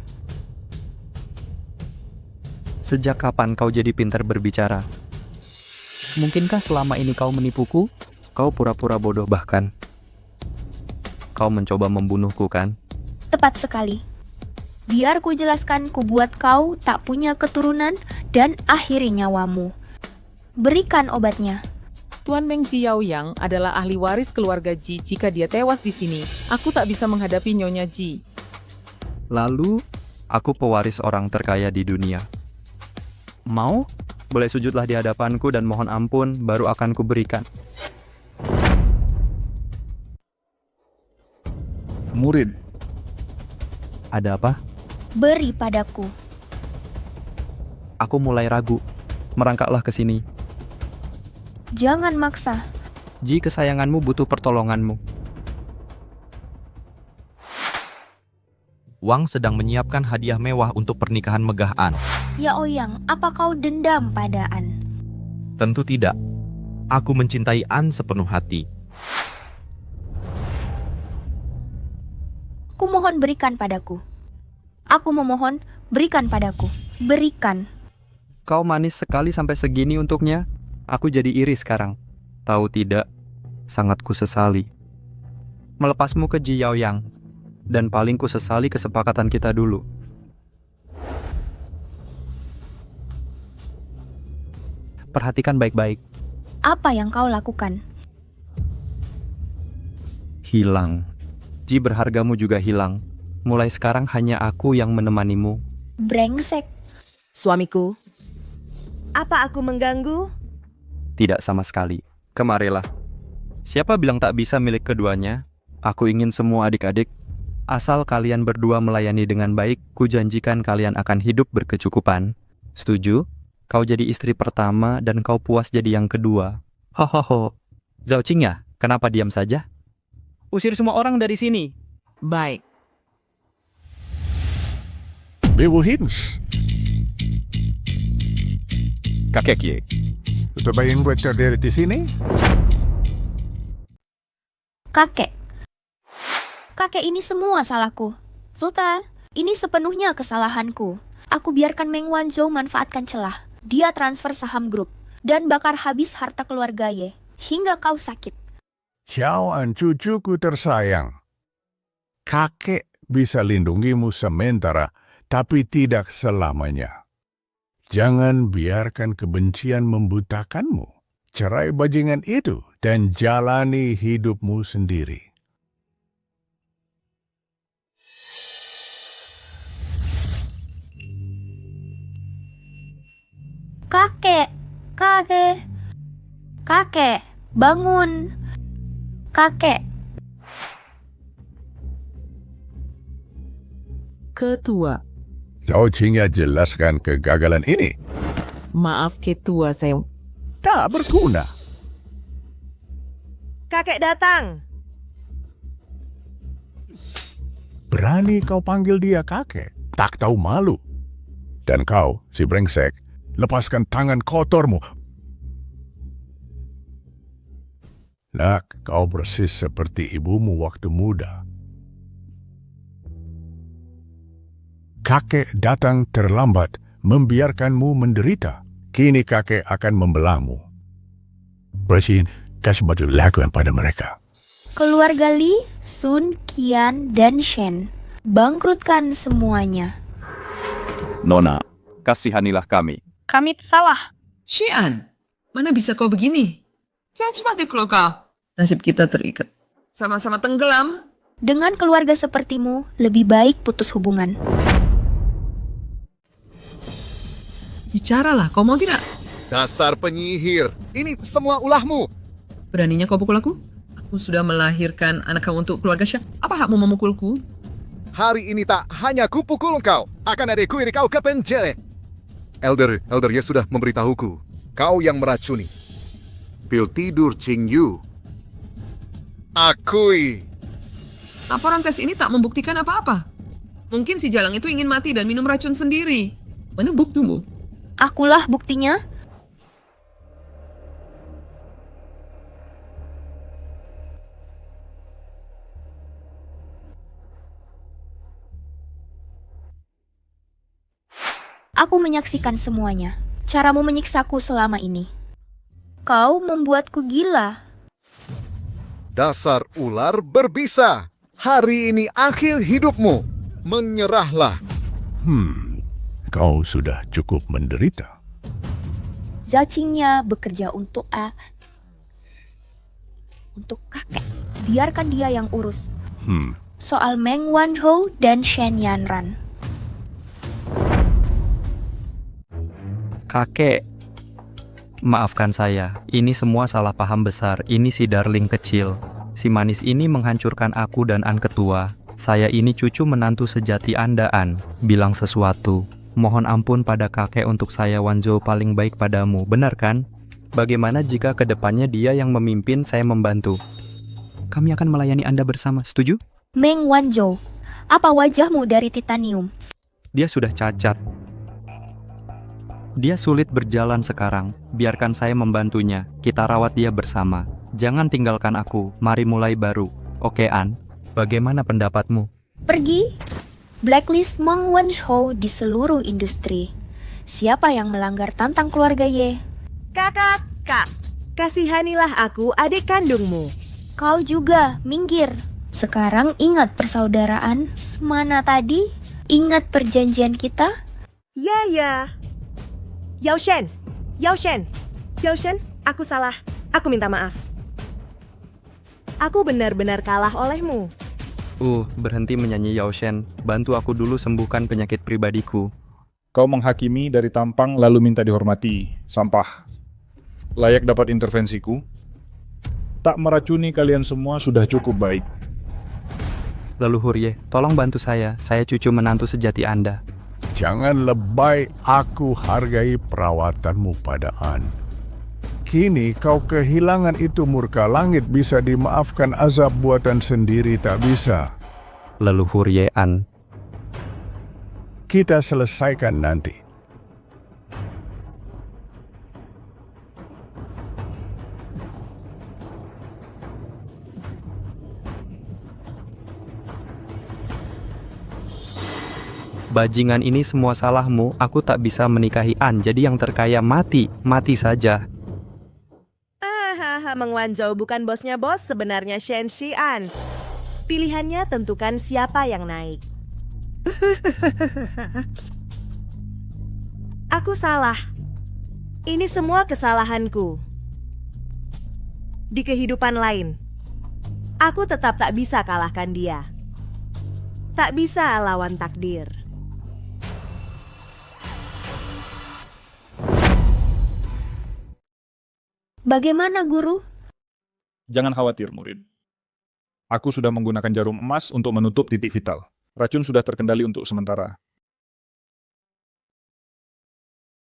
Sejak kapan kau jadi pintar berbicara? Mungkinkah selama ini kau menipuku? Kau pura-pura bodoh bahkan. Kau mencoba membunuhku, kan? Tepat sekali. Biar ku jelaskan, ku buat kau tak punya keturunan dan akhiri nyawamu. Berikan obatnya. Tuan Meng Jiaoyang adalah ahli waris keluarga Ji. Jika dia tewas di sini, aku tak bisa menghadapi Nyonya Ji. Lalu, aku pewaris orang terkaya di dunia. Mau? Boleh sujudlah di hadapanku dan mohon ampun, baru akan kuberikan. Murid. Ada apa? Beri padaku. Aku mulai ragu. Merangkaklah ke sini. Jangan maksa. Ji, kesayanganmu butuh pertolonganmu. Wang sedang menyiapkan hadiah mewah untuk pernikahan megah An. Ya Oyang, apa kau dendam pada An? Tentu tidak. Aku mencintai An sepenuh hati. Kumohon berikan padaku. Aku memohon, berikan padaku. Berikan. Kau manis sekali sampai segini untuknya. Aku jadi iri sekarang. Tahu tidak, sangat kusesali melepasmu ke Ji Yaoyang. Dan paling kusesali kesepakatan kita dulu. Perhatikan baik-baik. Apa yang kau lakukan? Hilang. Ji berhargamu juga hilang. Mulai sekarang hanya aku yang menemanimu. Brengsek. Suamiku, apa aku mengganggu? Tidak sama sekali. Kemarilah. Siapa bilang tak bisa milik keduanya? Aku ingin semua adik-adik. Asal kalian berdua melayani dengan baik, kujanjikan kalian akan hidup berkecukupan. Setuju? Kau jadi istri pertama dan kau puas jadi yang kedua. Hohoho. Zhao Qing ya? Kenapa diam saja? Usir semua orang dari sini. Baik. Bewo Hins. Kakek Ye. Lebih baik buat dari di sini? Kakek. Kakek, ini semua salahku. Sultan, ini sepenuhnya kesalahanku. Aku biarkan Meng Wanzhou manfaatkan celah. Dia transfer saham grup dan bakar habis harta keluarga Ye. Hingga kau sakit. Xiaoan, cucuku tersayang. Kakek bisa lindungimu sementara, tapi tidak selamanya. Jangan biarkan kebencian membutakanmu. Cerai bajingan itu dan jalani hidupmu sendiri. Kakek, kakek, kakek, bangun. Kakek. Ketua. Zhao Qing ya jelaskan kegagalan ini. Maaf Ketua, saya... Tak berguna. Kakek datang. Berani kau panggil dia kakek? Tak tahu malu. Dan kau, si brengsek, lepaskan tangan kotormu. Nak, kau persis seperti ibumu waktu muda. Kakek datang terlambat, membiarkanmu menderita. Kini kakek akan membelahmu. Bersihin, kasih baju lakukan pada mereka. Keluarga Lee, Sun, Qian, dan Shen. Bangkrutkan semuanya. Nona, kasihanilah kami. Kami salah. Xian, mana bisa kau begini? Jangan seperti kau. Nasib kita terikat. Sama-sama tenggelam. Dengan keluarga sepertimu, lebih baik putus hubungan. Bicaralah, kau mau tidak? Dasar penyihir, ini semua ulahmu. Beraninya kau pukul aku? Aku sudah melahirkan anak kamu untuk keluarga Syah. Apa hakmu memukulku? Hari ini tak hanya kupukul engkau, akan ada kuiri kau ke penjara. Elder Ye sudah memberitahuku, kau yang meracuni. Pil tidur Qing Yu. Akui. Laporan tes ini tak membuktikan apa-apa. Mungkin si Jalang itu ingin mati dan minum racun sendiri. Mana buktimu? Akulah buktinya. Aku menyaksikan semuanya. Caramu menyiksaku selama ini. Kau membuatku gila. Dasar ular berbisa. Hari ini akhir hidupmu. Menyerahlah. Kau sudah cukup menderita. Zhao Qingya bekerja untuk kakek. Biarkan dia yang urus. Soal Meng Wanzhou dan Shen Yanran. Kakek, maafkan saya. Ini semua salah paham besar. Ini si Darling kecil. Si manis ini menghancurkan aku dan An ketua. Saya ini cucu menantu sejati Anda, An. Bilang sesuatu. Mohon ampun pada kakek untuk saya Wanzhou paling baik padamu. Benar kan? Bagaimana jika kedepannya dia yang memimpin, saya membantu? Kami akan melayani Anda bersama. Setuju? Meng Wanzhou, apa wajahmu dari titanium? Dia sudah cacat. Dia sulit berjalan sekarang. Biarkan saya membantunya. Kita rawat dia bersama. Jangan tinggalkan aku. Mari mulai baru. Oke, An? Bagaimana pendapatmu? Pergi. Blacklist Meng Wanzhou di seluruh industri. Siapa yang melanggar tantang keluarga Ye? Kak, kasihanilah aku, adik kandungmu. Kau juga, minggir. Sekarang ingat persaudaraan. Mana tadi? Ingat perjanjian kita? Ya. Yao Shen, aku salah. Aku minta maaf. Aku benar-benar kalah olehmu. Berhenti menyanyi Yao Shen. Bantu aku dulu sembuhkan penyakit pribadiku. Kau menghakimi dari tampang lalu minta dihormati. Sampah. Layak dapat intervensiku? Tak meracuni kalian semua sudah cukup baik. Leluhur Ye, tolong bantu saya. Saya cucu menantu sejati Anda. Jangan lebay, aku hargai perawatanmu pada An. Kini kau kehilangan itu murka langit, bisa dimaafkan, azab buatan sendiri tak bisa. Leluhur Ye An. Kita selesaikan nanti. Bajingan ini semua salahmu. Aku tak bisa menikahi An, jadi yang terkaya mati saja. Meng Wanzhou bukan bosnya bos, sebenarnya Shen Xian. Pilihannya tentukan siapa yang naik. Aku salah. Ini semua kesalahanku. Di kehidupan lain, aku tetap tak bisa kalahkan dia. Tak bisa lawan takdir. Bagaimana, Guru? Jangan khawatir, murid. Aku sudah menggunakan jarum emas untuk menutup titik vital. Racun sudah terkendali untuk sementara.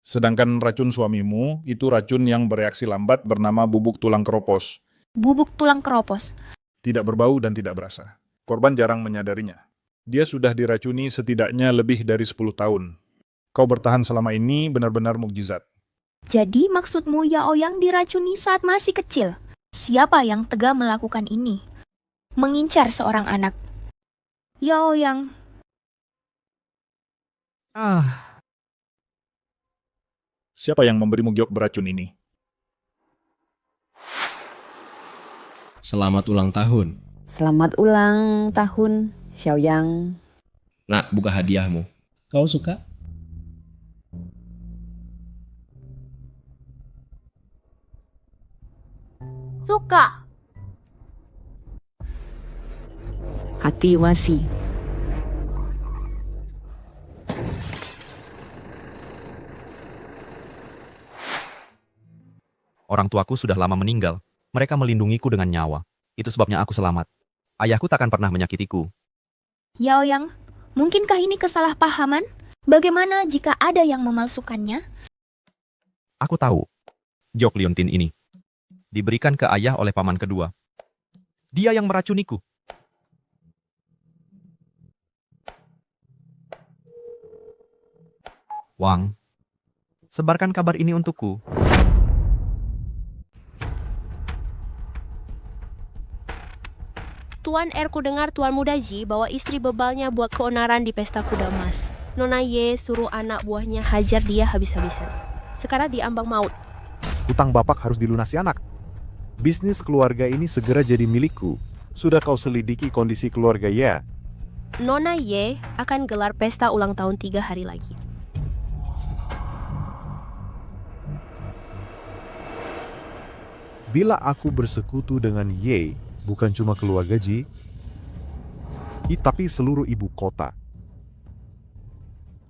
Sedangkan racun suamimu, itu racun yang bereaksi lambat bernama bubuk tulang keropos. Bubuk tulang keropos? Tidak berbau dan tidak berasa. Korban jarang menyadarinya. Dia sudah diracuni setidaknya lebih dari 10 tahun. Kau bertahan selama ini benar-benar mukjizat. Jadi maksudmu Yao Yang diracuni saat masih kecil? Siapa yang tega melakukan ini? Mengincar seorang anak. Yao Yang. Siapa yang memberimu giok beracun ini? Selamat ulang tahun. Selamat ulang tahun, Xiaoyang. Nak, buka hadiahmu. Kau suka? Suka. Hati wasi. Orang tuaku sudah lama meninggal. Mereka melindungiku dengan nyawa. Itu sebabnya aku selamat. Ayahku takkan pernah menyakitiku. Yao Yang, mungkinkah ini kesalahpahaman? Bagaimana jika ada yang memalsukannya? Aku tahu. Giok liontin ini diberikan ke ayah oleh paman kedua. Dia yang meracuniku. Wang, sebarkan kabar ini untukku. Tuan ku dengar Tuan Muda Ji bawa istri bebalnya buat keonaran di pesta kuda emas. Nona Ye suruh anak buahnya hajar dia habis-habisan. Sekarang diambang maut. Hutang bapak harus dilunasi anak. Bisnis keluarga ini segera jadi milikku. Sudah kau selidiki kondisi keluarga Ye? Nona Ye akan gelar pesta ulang tahun 3 hari lagi. Bila aku bersekutu dengan Ye, bukan cuma keluarga Ji, tapi seluruh ibu kota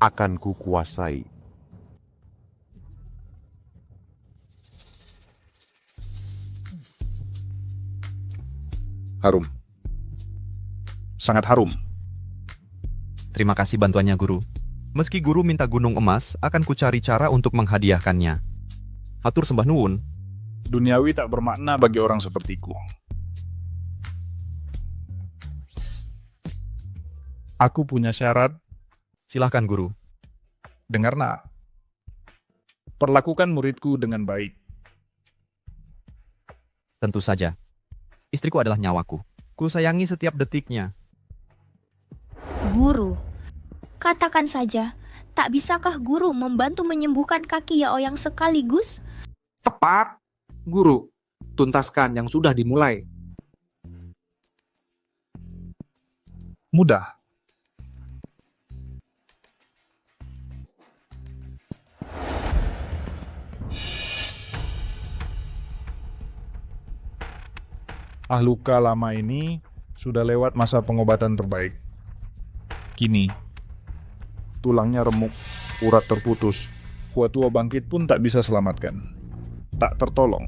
akan kukuasai. Harum. Sangat harum. Terima kasih bantuannya, Guru. Meski Guru minta gunung emas, akan kucari cara untuk menghadiahkannya. Hatur sembah nuwun. Duniawi tak bermakna bagi orang sepertiku. Aku punya syarat. Silahkan, Guru. Dengar, nak. Perlakukan muridku dengan baik. Tentu saja. Istriku adalah nyawaku. Ku sayangi setiap detiknya. Guru, katakan saja, tak bisakah guru membantu menyembuhkan kaki Yao Yang sekaligus? Tepat. Guru, tuntaskan yang sudah dimulai. Mudah. Luka lama ini sudah lewat masa pengobatan terbaik. Kini, tulangnya remuk, urat terputus, kuat tua bangkit pun tak bisa selamatkan. Tak tertolong.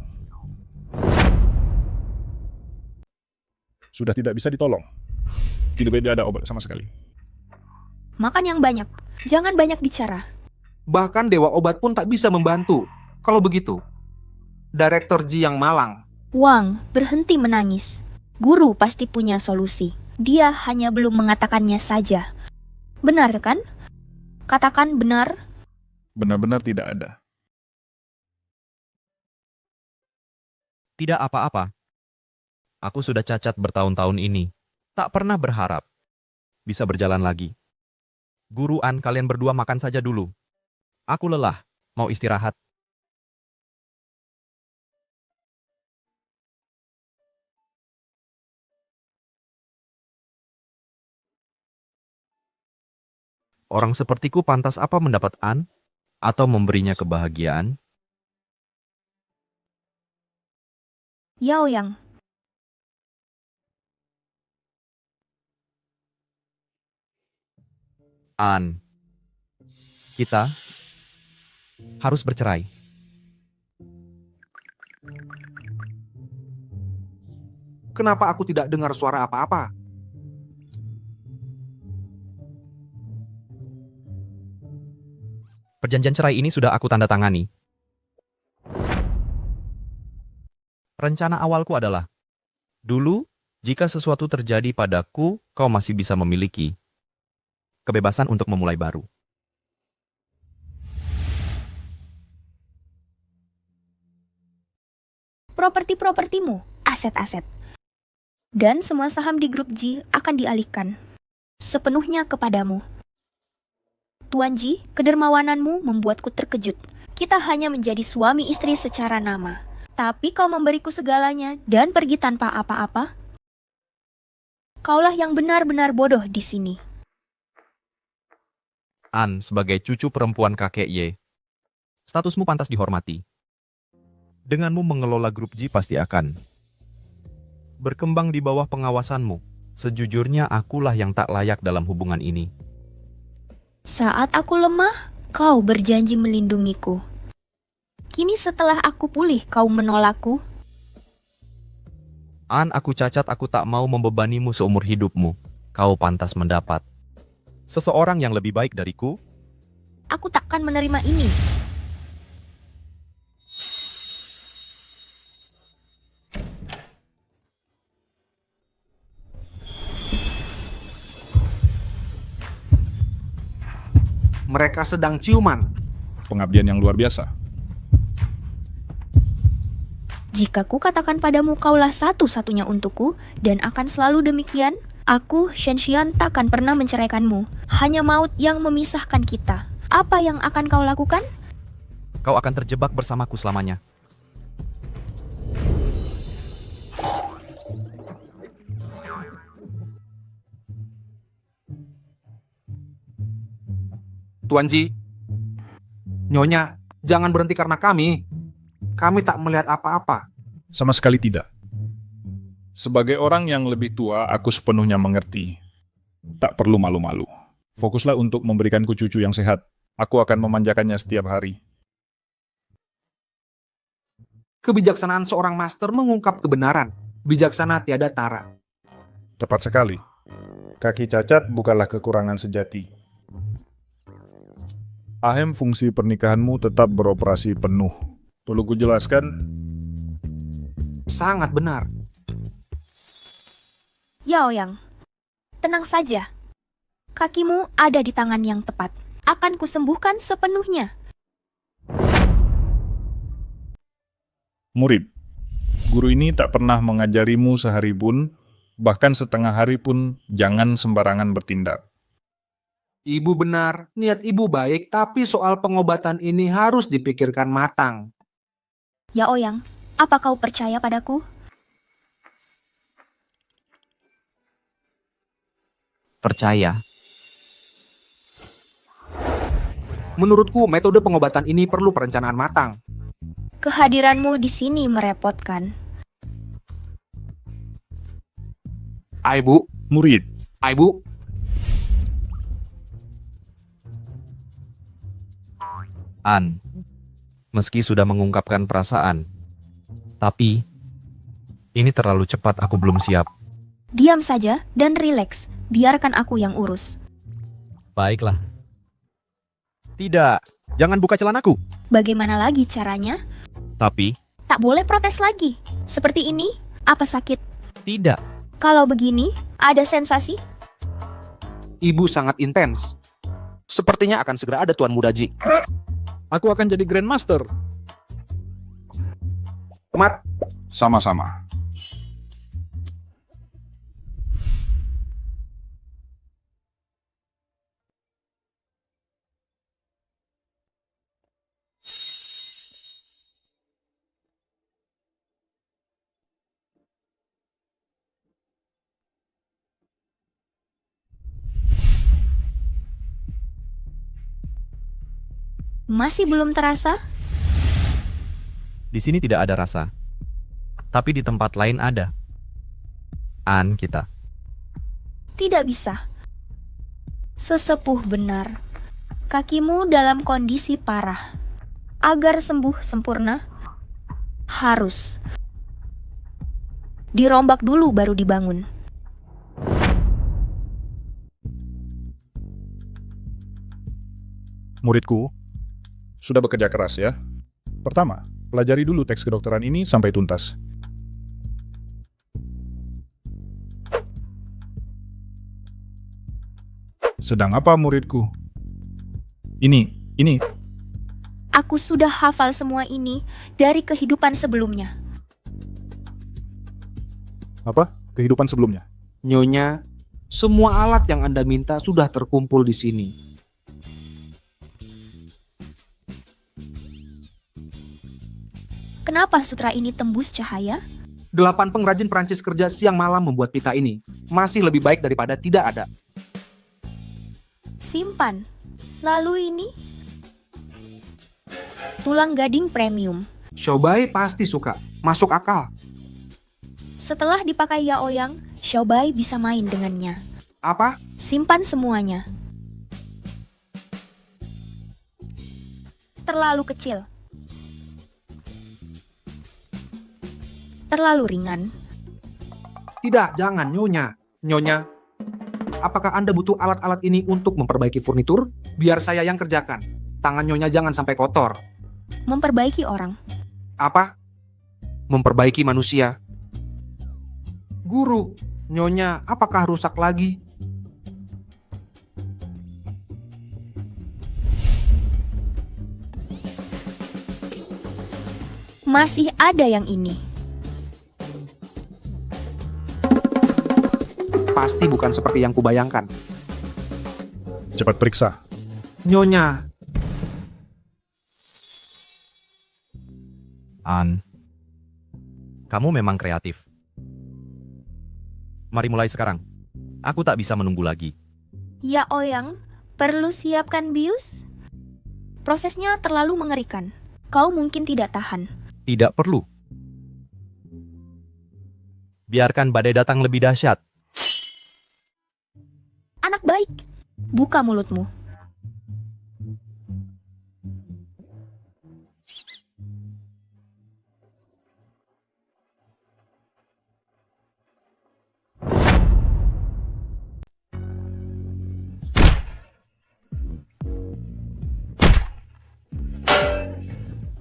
Sudah tidak bisa ditolong. Tidak ada obat sama sekali. Makan yang banyak, jangan banyak bicara. Bahkan Dewa Obat pun tak bisa membantu. Kalau begitu, Direktur Ji yang malang. Wang, berhenti menangis. Guru pasti punya solusi. Dia hanya belum mengatakannya saja. Benar kan? Katakan benar. Benar-benar tidak ada. Tidak apa-apa. Aku sudah cacat bertahun-tahun ini. Tak pernah berharap bisa berjalan lagi. Guru An, kalian berdua makan saja dulu. Aku lelah, mau istirahat. Orang sepertiku pantas apa mendapat An? Atau memberinya kebahagiaan? Yao Yang. An. Kita harus bercerai. Kenapa aku tidak dengar suara apa-apa? Perjanjian cerai ini sudah aku tanda tangani. Rencana awalku adalah, dulu, jika sesuatu terjadi padaku, kau masih bisa memiliki kebebasan untuk memulai baru. properti-propertimu, aset-aset. Dan semua saham di grup G akan dialihkan sepenuhnya kepadamu. Tuan G, kedermawananmu membuatku terkejut. Kita hanya menjadi suami istri secara nama. Tapi kau memberiku segalanya dan pergi tanpa apa-apa. Kaulah yang benar-benar bodoh di sini. An, sebagai cucu perempuan kakek Ye, statusmu pantas dihormati. Denganmu mengelola grup G pasti akan berkembang di bawah pengawasanmu. Sejujurnya akulah yang tak layak dalam hubungan ini. Saat aku lemah, kau berjanji melindungiku. Kini setelah aku pulih, kau menolakku. An, aku cacat, aku tak mau membebanimu seumur hidupmu. Kau pantas mendapat seseorang yang lebih baik dariku. Aku takkan menerima ini. Mereka sedang ciuman. Pengabdian yang luar biasa. Jika ku katakan padamu kaulah satu-satunya untukku, dan akan selalu demikian, aku, Shen Xian, takkan pernah menceraikanmu. Hanya maut yang memisahkan kita. Apa yang akan kau lakukan? Kau akan terjebak bersamaku selamanya. Tuan Ji, Nyonya, jangan berhenti karena kami. Kami tak melihat apa-apa. Sama sekali tidak. Sebagai orang yang lebih tua, aku sepenuhnya mengerti. Tak perlu malu-malu. Fokuslah untuk memberikanku cucu yang sehat. Aku akan memanjakannya setiap hari. Kebijaksanaan seorang master mengungkap kebenaran. Bijaksana tiada tara. Tepat sekali. Kaki cacat bukanlah kekurangan sejati. Ahem, fungsi pernikahanmu tetap beroperasi penuh. Perlu kujelaskan? Sangat benar. Yao Yang, tenang saja. Kakimu ada di tangan yang tepat. Akan kusembuhkan sepenuhnya. Murid, guru ini tak pernah mengajarimu sehari pun, bahkan setengah hari pun jangan sembarangan bertindak. Ibu benar, niat ibu baik, tapi soal pengobatan ini harus dipikirkan matang. Yao Yang, apa kau percaya padaku? Percaya. Menurutku, metode pengobatan ini perlu perencanaan matang. Kehadiranmu di sini merepotkan. Aibu. Murid. Aibu. An, meski sudah mengungkapkan perasaan, tapi ini terlalu cepat, aku belum siap. Diam saja dan rileks. Biarkan aku yang urus. Baiklah. Tidak, jangan buka celanaku. Bagaimana lagi caranya? Tapi, Tak boleh protes lagi. Seperti ini, apa sakit? tidak. Kalau begini, ada sensasi? Ibu sangat intens. Sepertinya akan segera ada Tuan Muda Ji. Aku akan jadi Grandmaster. Mat. Sama-sama. Masih belum terasa? Di sini tidak ada rasa. Tapi di tempat lain ada. An, kita. Tidak bisa. Sesepuh benar. Kakimu dalam kondisi parah. Agar sembuh sempurna, harus dirombak dulu baru dibangun. Muridku, sudah bekerja keras ya. Pertama, pelajari dulu teks kedokteran ini sampai tuntas. Sedang apa muridku? Ini. Aku sudah hafal semua ini dari kehidupan sebelumnya. Apa? Kehidupan sebelumnya? Nyonya, semua alat yang Anda minta sudah terkumpul di sini. Kenapa sutra ini tembus cahaya? 8 pengrajin Prancis kerja siang malam membuat pita ini. Masih lebih baik daripada tidak ada. Simpan. Lalu ini? Tulang gading premium. Xiaobai pasti suka. Masuk akal. Setelah dipakai Yaoyang, Xiaobai bisa main dengannya. Apa? Simpan semuanya. Terlalu kecil. Terlalu ringan. Tidak, jangan Nyonya. Nyonya, apakah Anda butuh alat-alat ini untuk memperbaiki furnitur? Biar saya yang kerjakan. Tangan Nyonya jangan sampai kotor. Memperbaiki orang. Apa? Memperbaiki manusia. Guru, Nyonya, apakah rusak lagi? Masih ada yang ini. Pasti bukan seperti yang kubayangkan. Cepat periksa. Nyonya. An, kamu memang kreatif. Mari mulai sekarang. Aku tak bisa menunggu lagi. Yaoyang, perlu siapkan bius? Prosesnya terlalu mengerikan. Kau mungkin tidak tahan. Tidak perlu. Biarkan badai datang lebih dahsyat. Anak baik, buka mulutmu.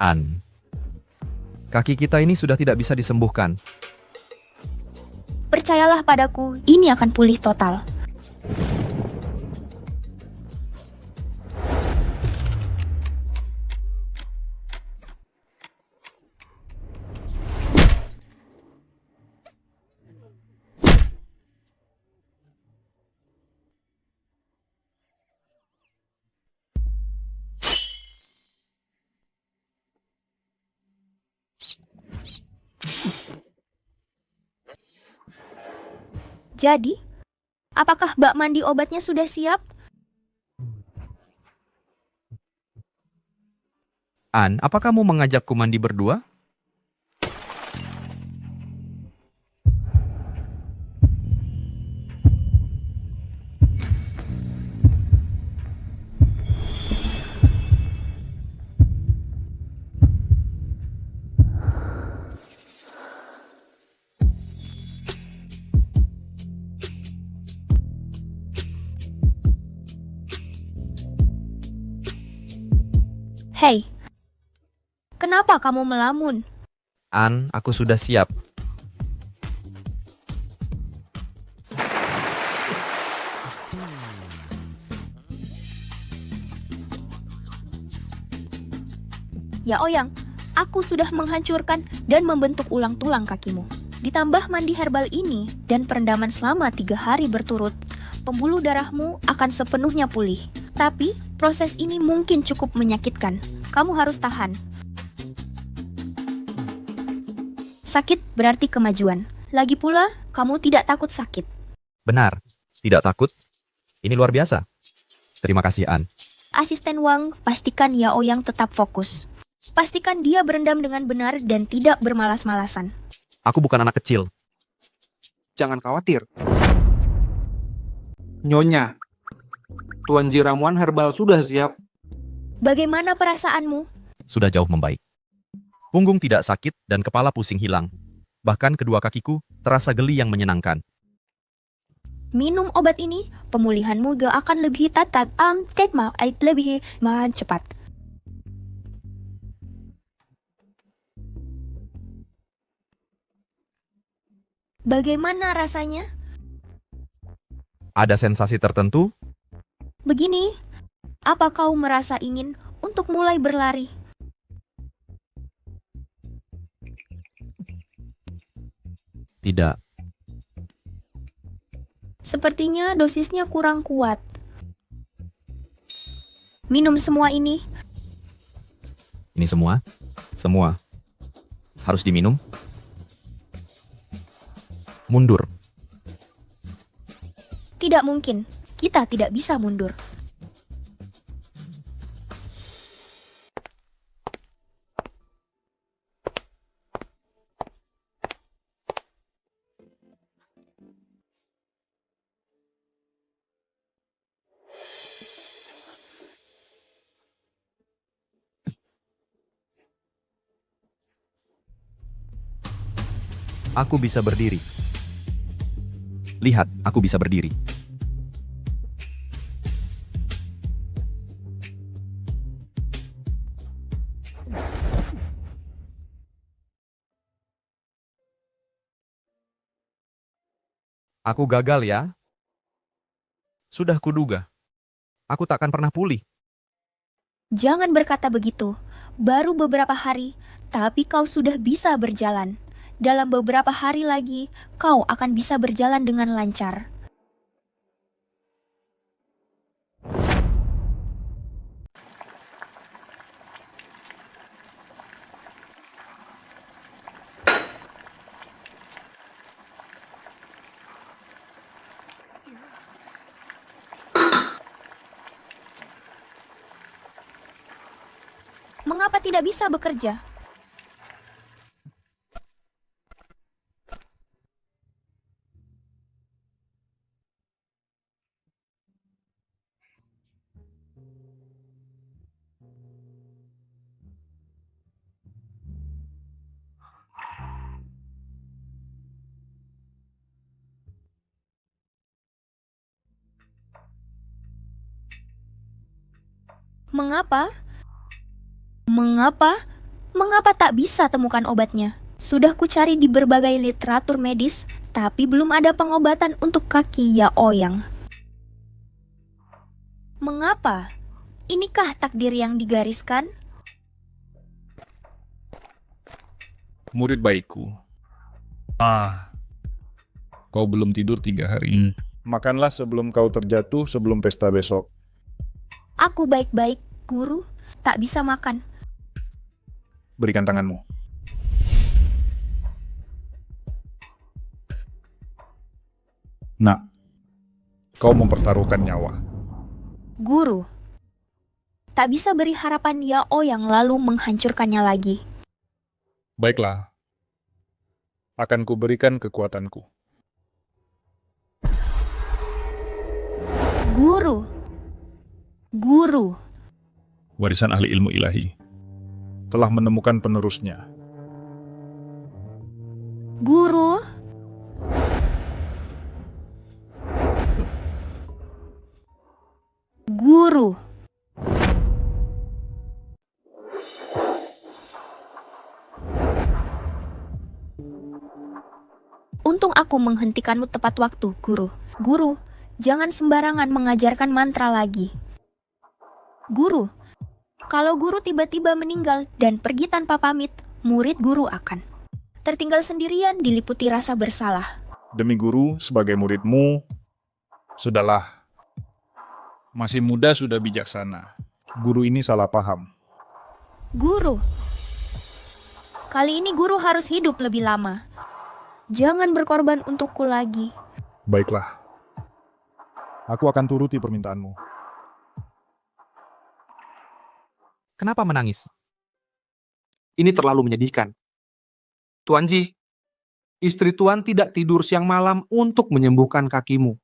An, kaki kita ini sudah tidak bisa disembuhkan. Percayalah padaku, ini akan pulih total. Jadi, apakah bak mandi obatnya sudah siap? An, apa kamu mengajakku mandi berdua? Hei, kenapa kamu melamun? An, aku sudah siap. Yaoyang, aku sudah menghancurkan dan membentuk ulang tulang kakimu. Ditambah mandi herbal ini dan perendaman selama 3 hari berturut, pembuluh darahmu akan sepenuhnya pulih. Tapi, proses ini mungkin cukup menyakitkan. Kamu harus tahan. Sakit berarti kemajuan. Lagi pula, kamu tidak takut sakit. Benar, tidak takut. Ini luar biasa. Terima kasih, An. Asisten Wang, pastikan Yaoyang tetap fokus. Pastikan dia berendam dengan benar dan tidak bermalas-malasan. Aku bukan anak kecil. Jangan khawatir. Nyonya, Tuan Ji ramuan herbal sudah siap. Bagaimana perasaanmu? Sudah jauh membaik. Punggung tidak sakit dan kepala pusing hilang. Bahkan kedua kakiku terasa geli yang menyenangkan. Minum obat ini, pemulihanmu akan lebih lebih cepat. Bagaimana rasanya? Ada sensasi tertentu? Begini, apa kau merasa ingin untuk mulai berlari? Tidak. Sepertinya dosisnya kurang kuat. Minum semua ini. Ini semua? Semua. Harus diminum? Mundur. Tidak mungkin. Kita tidak bisa mundur. Aku bisa berdiri. Lihat, aku bisa berdiri. Aku gagal ya. Sudah kuduga. Aku takkan pernah pulih. Jangan berkata begitu. Baru beberapa hari, tapi kau sudah bisa berjalan. Dalam beberapa hari lagi, kau akan bisa berjalan dengan lancar. Mengapa tidak bisa bekerja? Mengapa? Mengapa tak bisa temukan obatnya? Sudah kucari di berbagai literatur medis, tapi belum ada pengobatan untuk kaki Yaoyang. Mengapa? Inikah takdir yang digariskan? Murid baikku. Kau belum tidur 3 hari. Makanlah sebelum kau terjatuh sebelum pesta besok. Aku baik-baik, guru. Tak bisa makan. Berikan tanganmu. Nak, kau mempertaruhkan nyawa. Guru. Tak bisa beri harapan Yaoyang lalu menghancurkannya lagi. Baiklah. Akan kuberikan kekuatanku. Guru. Guru. Warisan ahli ilmu ilahi telah menemukan penerusnya. Guru. Guru. Untung aku menghentikanmu tepat waktu, guru. Guru, jangan sembarangan mengajarkan mantra lagi. Guru, kalau guru tiba-tiba meninggal dan pergi tanpa pamit, murid guru akan tertinggal sendirian diliputi rasa bersalah. Demi guru, sebagai muridmu, sudahlah. Masih muda sudah bijaksana. Guru ini salah paham. Guru, kali ini guru harus hidup lebih lama. Jangan berkorban untukku lagi. Baiklah. Aku akan turuti permintaanmu. Kenapa menangis? Ini terlalu menyedihkan. Tuan Ji, istri Tuan tidak tidur siang malam untuk menyembuhkan kakimu.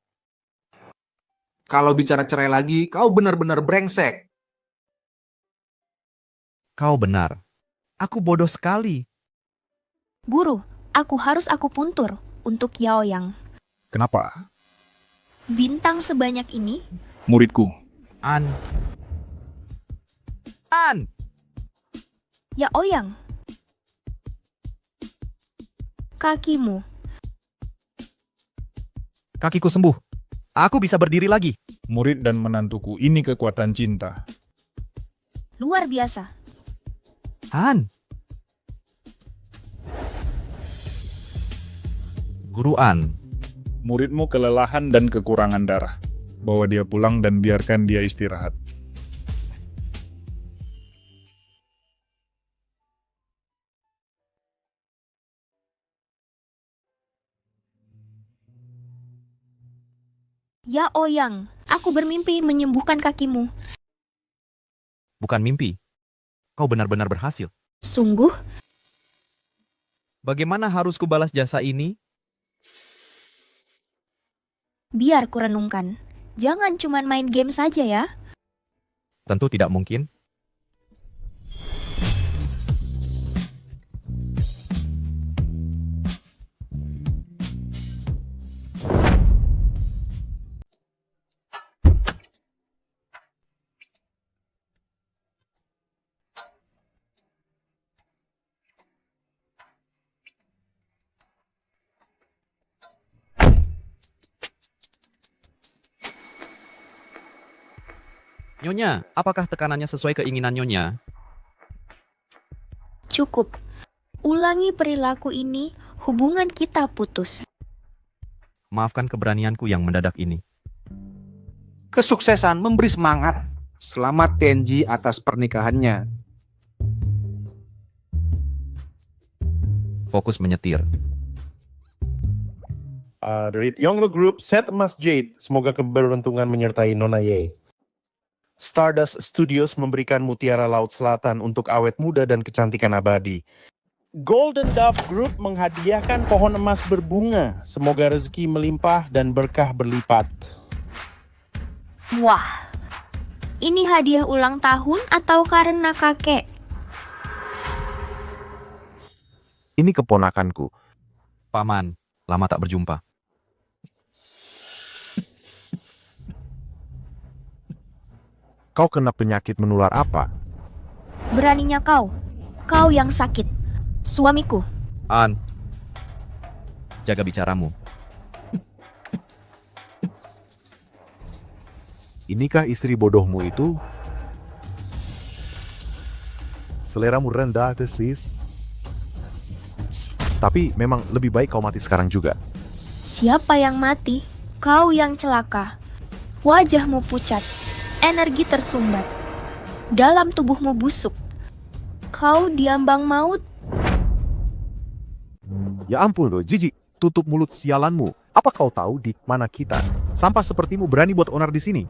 Kalau bicara cerai lagi, kau benar-benar brengsek. Kau benar. Aku bodoh sekali. Guru, aku puntur untuk Yaoyang. Kenapa? Bintang sebanyak ini? Muridku. An. Yaoyang. Kakimu. Kakiku sembuh. Aku bisa berdiri lagi. Murid dan menantuku, ini kekuatan cinta. Luar biasa. An. Guru An. Muridmu kelelahan dan kekurangan darah. Bawa dia pulang dan biarkan dia istirahat. Ya Oyang, aku bermimpi menyembuhkan kakimu. Bukan mimpi. Kau benar-benar berhasil. Sungguh? Bagaimana harus kubalas jasa ini? Biar kurenungkan. Jangan cuma main game saja ya. Tentu tidak mungkin. Nyonya, apakah tekanannya sesuai keinginan Nyonya? Cukup. Ulangi perilaku ini, hubungan kita putus. Maafkan keberanianku yang mendadak ini. Kesuksesan memberi semangat. Selamat Tenji atas pernikahannya. Fokus menyetir. The Yonglo Group set emas Jade. Semoga keberuntungan menyertai Nona Ye. Stardust Studios memberikan Mutiara Laut Selatan untuk awet muda dan kecantikan abadi. Golden Dove Group menghadiahkan pohon emas berbunga. Semoga rezeki melimpah dan berkah berlipat. Wah, ini hadiah ulang tahun atau karena kakek? Ini keponakanku. Paman, lama tak berjumpa. Kau kena penyakit menular apa? Beraninya kau. Kau yang sakit. Suamiku. An, jaga bicaramu. Inikah istri bodohmu itu? Seleramu rendah, sis. Tapi memang lebih baik kau mati sekarang juga. Siapa yang mati? Kau yang celaka. Wajahmu pucat. Energi tersumbat. Dalam tubuhmu busuk. Kau diambang maut. Ya ampun loh, jijik. Tutup mulut sialanmu. Apa kau tahu di mana kita? Sampah sepertimu berani buat onar di sini.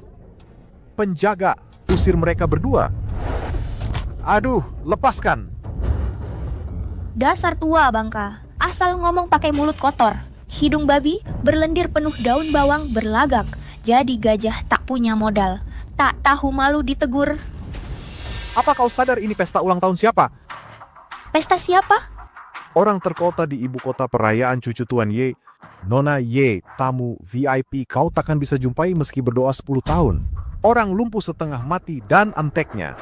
Penjaga, usir mereka berdua. Aduh, lepaskan. Dasar tua bangka. Asal ngomong pakai mulut kotor. Hidung babi berlendir penuh daun bawang berlagak. Jadi gajah tak punya modal. Tak tahu malu ditegur. Apa kau sadar ini pesta ulang tahun siapa? Pesta siapa? Orang terkota di ibu kota perayaan cucu Tuan Ye. Nona Ye, tamu VIP kau takkan bisa jumpai meski berdoa 10 tahun. Orang lumpuh setengah mati dan anteknya.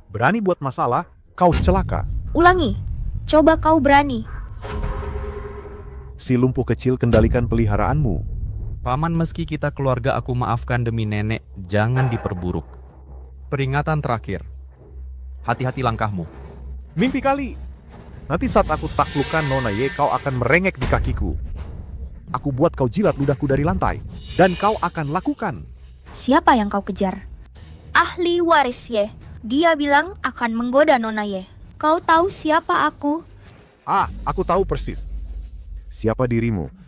Berani buat masalah, kau celaka. Ulangi. Coba kau berani. Si lumpuh kecil kendalikan peliharaanmu. Paman, meski kita keluarga, aku maafkan demi nenek, jangan diperburuk. Peringatan terakhir. Hati-hati langkahmu. Mimpi kali. Nanti saat aku taklukkan Nona Ye, kau akan merengek di kakiku. Aku buat kau jilat ludahku dari lantai. Dan kau akan lakukan. Siapa yang kau kejar? Ahli waris Ye. Dia bilang akan menggoda Nona Ye. Kau tahu siapa aku? Aku tahu persis. Siapa dirimu?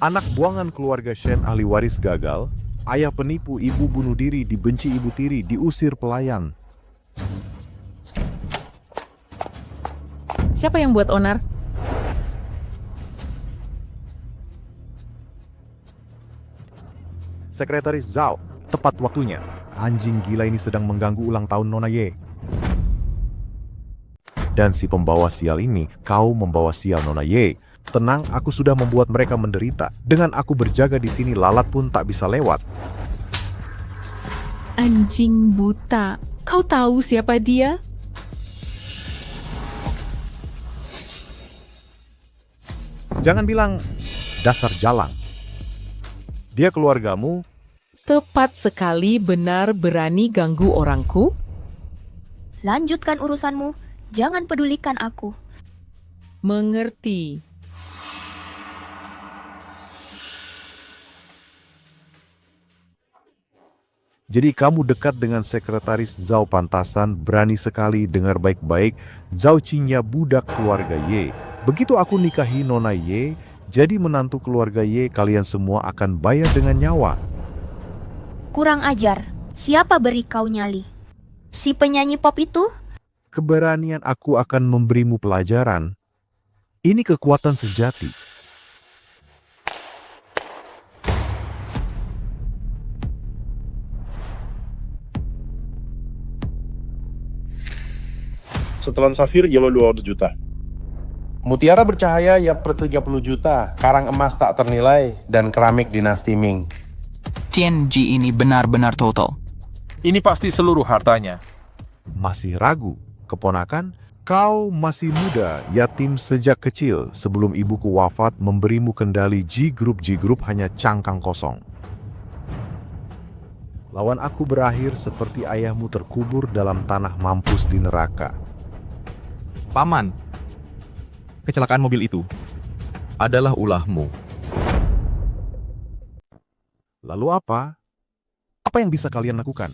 Anak buangan keluarga Shen, ahli waris gagal. Ayah penipu, ibu bunuh diri, dibenci ibu tiri, diusir pelayan. Siapa yang buat onar? Sekretaris Zhao, tepat waktunya. Anjing gila ini sedang mengganggu ulang tahun Nona Ye. Dan si pembawa sial ini, kau membawa sial Nona Ye. Tenang, aku sudah membuat mereka menderita. Dengan aku berjaga di sini, lalat pun tak bisa lewat. Anjing buta. Kau tahu siapa dia? Jangan bilang dasar jalang. Dia keluargamu. Tepat sekali, benar berani ganggu orangku. Lanjutkan urusanmu. Jangan pedulikan aku. Mengerti. Jadi kamu dekat dengan sekretaris Zhao Pantasan, berani sekali dengar baik-baik, Zhao Qingya budak keluarga Ye. Begitu aku nikahi Nona Ye, jadi menantu keluarga Ye, kalian semua akan bayar dengan nyawa. Kurang ajar. Siapa beri kau nyali? Si penyanyi pop itu? Keberanian aku akan memberimu pelajaran. Ini kekuatan sejati. Setelan safir yellow 200 juta. Mutiara bercahaya ya per 30 juta, karang emas tak ternilai, dan keramik dinasti Ming. Tianji ini benar-benar total. Ini pasti seluruh hartanya. Masih ragu, keponakan? Kau masih muda, yatim sejak kecil. Sebelum ibuku wafat, memberimu kendali G Group hanya cangkang kosong. Lawan aku berakhir seperti ayahmu terkubur dalam tanah mampus di neraka. Paman, kecelakaan mobil itu adalah ulahmu. Lalu apa? Apa yang bisa kalian lakukan?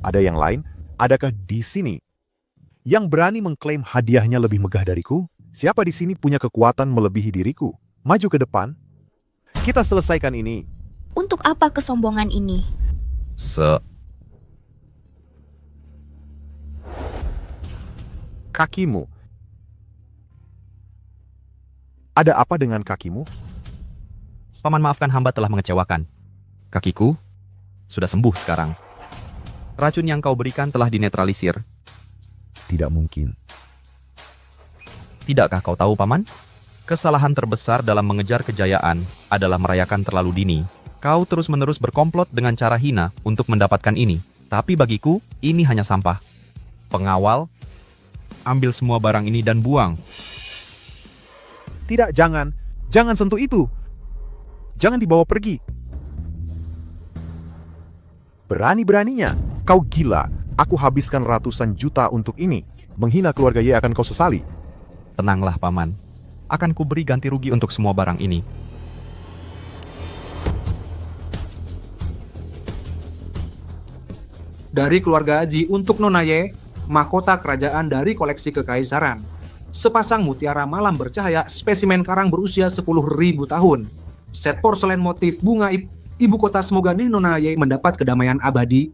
Ada yang lain? Adakah di sini yang berani mengklaim hadiahnya lebih megah dariku? Siapa di sini punya kekuatan melebihi diriku? Maju ke depan. Kita selesaikan ini. Untuk apa kesombongan ini? Kakimu. Ada apa dengan kakimu? Paman, maafkan hamba telah mengecewakan. Kakiku sudah sembuh sekarang. Racun yang kau berikan telah dinetralisir. Tidak mungkin. Tidakkah kau tahu, Paman? Kesalahan terbesar dalam mengejar kejayaan adalah merayakan terlalu dini. Kau terus-menerus berkomplot dengan cara hina untuk mendapatkan ini. Tapi bagiku, ini hanya sampah. Pengawal, ambil semua barang ini dan buang. Tidak, jangan. Jangan sentuh itu. Jangan dibawa pergi. Berani-beraninya. Kau gila. Aku habiskan ratusan juta untuk ini. Menghina keluarga Ye akan kau sesali. Tenanglah, Paman. Akan kuberi ganti rugi untuk semua barang ini. Dari keluarga Haji untuk Nona Ye, mahkota kerajaan dari koleksi kekaisaran. Sepasang mutiara malam bercahaya, spesimen karang berusia 10.000 tahun. Set porselen motif bunga ibu kota, semoga nih Nona Ye mendapat kedamaian abadi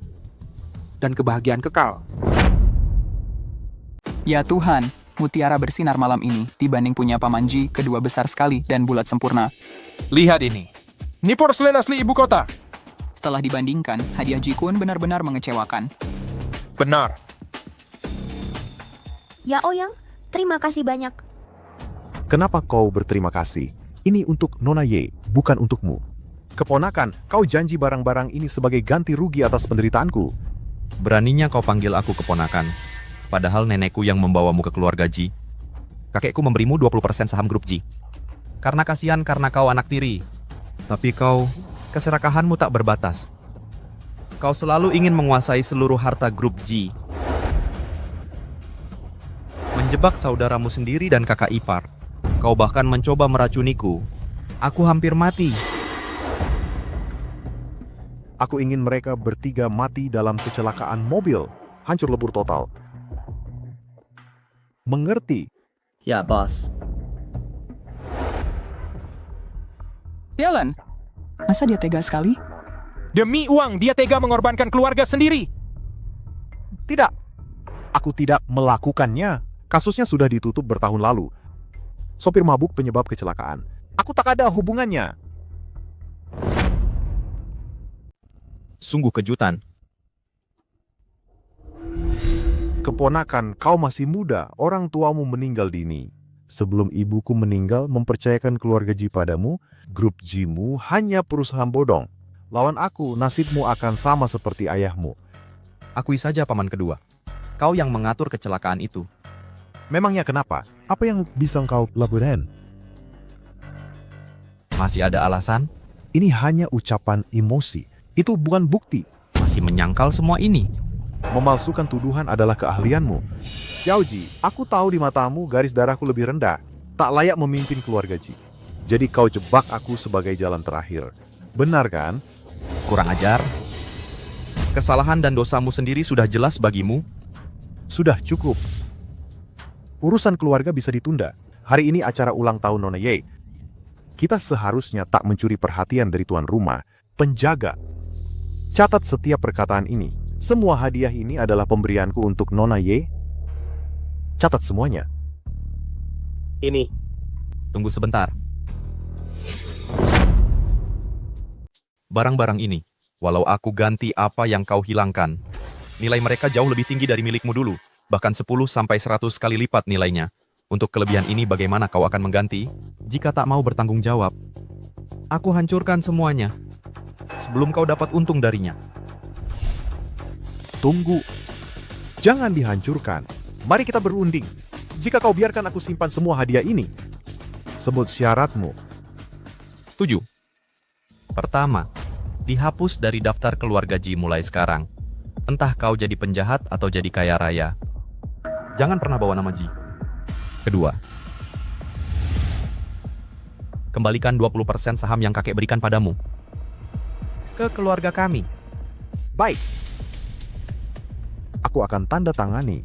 dan kebahagiaan kekal. Ya Tuhan, mutiara bersinar malam ini dibanding punya Paman Ji kedua besar sekali dan bulat sempurna. Lihat ini. Ini porselen asli ibu kota. Setelah dibandingkan, hadiah Ji Kun benar-benar mengecewakan. Benar. Ya Oyang, terima kasih banyak. Kenapa kau berterima kasih? Ini untuk Nona Ye, bukan untukmu. Keponakan, kau janji barang-barang ini sebagai ganti rugi atas penderitaanku. Beraninya kau panggil aku keponakan. Padahal nenekku yang membawamu ke keluarga Ji. Kakekku memberimu 20% saham grup Ji. Karena kasihan karena kau anak tiri. Tapi kau, keserakahanmu tak berbatas. Kau selalu ingin menguasai seluruh harta grup Ji. Menjebak saudaramu sendiri dan kakak ipar. Kau bahkan mencoba meracuniku. Aku hampir mati. Aku ingin mereka bertiga mati dalam kecelakaan mobil. Hancur lebur total. Mengerti? Ya, bos. Jalan. Masa dia tega sekali? Demi uang, dia tega mengorbankan keluarga sendiri. Tidak. Aku tidak melakukannya. Kasusnya sudah ditutup bertahun lalu. Sopir mabuk penyebab kecelakaan. Aku tak ada hubungannya. Sungguh kejutan. Keponakan, kau masih muda. Orang tuamu meninggal dini. Sebelum ibuku meninggal mempercayakan keluarga Ji padamu, grup Jimu hanya perusahaan bodong. Lawan aku, nasibmu akan sama seperti ayahmu. Akui saja, Paman kedua. Kau yang mengatur kecelakaan itu. Memangnya kenapa? Apa yang bisa kau lakukan? Masih ada alasan? Ini hanya ucapan emosi. Itu bukan bukti. Masih menyangkal semua ini. Memalsukan tuduhan adalah keahlianmu. Xiaoji, aku tahu di matamu garis darahku lebih rendah. Tak layak memimpin keluarga Ji. Jadi kau jebak aku sebagai jalan terakhir. Benar kan? Kurang ajar. Kesalahan dan dosamu sendiri sudah jelas bagimu. Sudah cukup. Urusan keluarga bisa ditunda. Hari ini acara ulang tahun Nona Ye. Kita seharusnya tak mencuri perhatian dari tuan rumah, penjaga. Catat setiap perkataan ini. Semua hadiah ini adalah pemberianku untuk Nona Ye. Catat semuanya. Ini. Tunggu sebentar. Barang-barang ini, walau aku ganti apa yang kau hilangkan, nilai mereka jauh lebih tinggi dari milikmu dulu, bahkan 10-100 kali lipat nilainya. Untuk kelebihan ini bagaimana kau akan mengganti? Jika tak mau bertanggung jawab, aku hancurkan semuanya sebelum kau dapat untung darinya. Tunggu. Jangan dihancurkan. Mari kita berunding. Jika kau biarkan aku simpan semua hadiah ini, sebut syaratmu. Setuju. Pertama, dihapus dari daftar keluarga Ji mulai sekarang. Entah kau jadi penjahat atau jadi kaya raya. Jangan pernah bawa nama Ji. Kedua, kembalikan 20% saham yang kakek berikan padamu ke keluarga kami. Baik. Aku akan tanda tangani.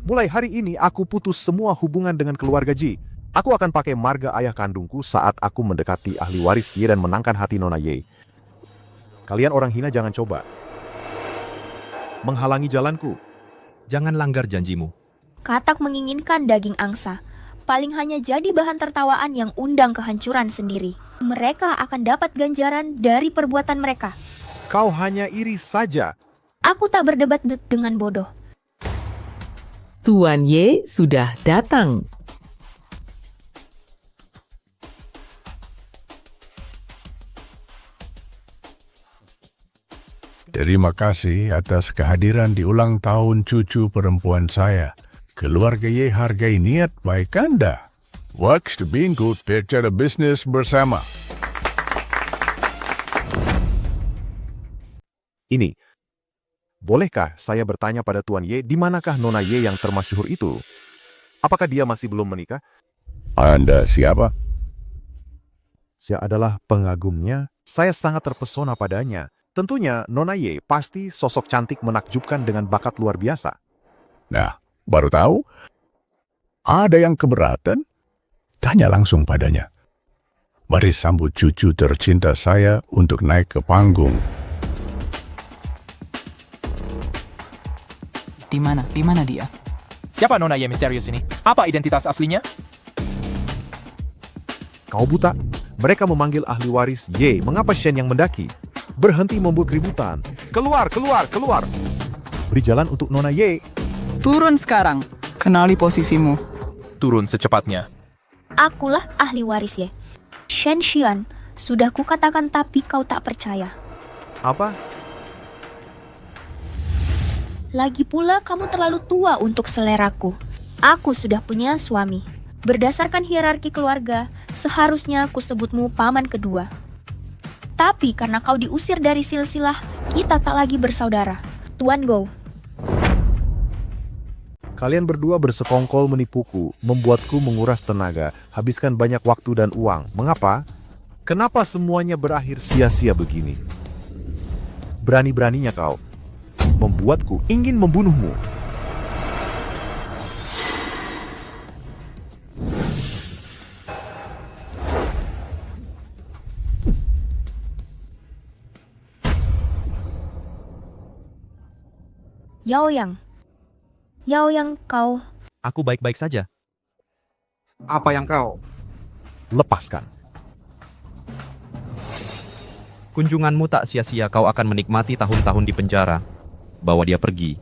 Mulai hari ini aku putus semua hubungan dengan keluarga Ji. Aku akan pakai marga ayah kandungku saat aku mendekati ahli waris Ye dan menangkan hati Nona Ye. Kalian orang hina jangan coba menghalangi jalanku. Jangan langgar janjimu. Katak menginginkan daging angsa. Paling hanya jadi bahan tertawaan yang undang kehancuran sendiri. Mereka akan dapat ganjaran dari perbuatan mereka. Kau hanya iri saja. Aku tak berdebat dengan bodoh. Tuan Ye sudah datang. Terima kasih atas kehadiran di ulang tahun cucu perempuan saya. Keluarga Ye hargai niat baik Anda. Waktu bingo bicara bisnis bersama. Ini, bolehkah saya bertanya pada Tuan Ye, di manakah Nona Ye yang termasyhur itu? Apakah dia masih belum menikah? Anda siapa? Saya adalah pengagumnya. Saya sangat terpesona padanya. Tentunya Nona Ye pasti sosok cantik menakjubkan dengan bakat luar biasa. Nah, baru tahu? Ada yang keberatan? Tanya langsung padanya. Mari sambut cucu tercinta saya untuk naik ke panggung. Di mana dia? Siapa Nona Ye misterius ini? Apa identitas aslinya? Kau buta? Mereka memanggil ahli waris Ye. Mengapa Shen yang mendaki? Berhenti membuat keributan. Keluar, keluar, keluar. Beri jalan untuk Nona Ye. Turun sekarang. Kenali posisimu. Turun secepatnya. Akulah ahli waris Ye. Shen Xian, sudah kukatakan tapi kau tak percaya. Apa? Lagi pula kamu terlalu tua untuk seleraku. Aku sudah punya suami. Berdasarkan hierarki keluarga, seharusnya aku sebutmu paman kedua. Tapi karena kau diusir dari silsilah, kita tak lagi bersaudara. Tuan Go. Kalian berdua bersekongkol menipuku, membuatku menguras tenaga, habiskan banyak waktu dan uang. Mengapa? Kenapa semuanya berakhir sia-sia begini? Berani-beraninya kau membuatku ingin membunuhmu. Yao Yang kau... Aku baik-baik saja. Apa yang kau? Lepaskan. Kunjunganmu tak sia-sia, kau akan menikmati tahun-tahun di penjara. Bawa dia pergi.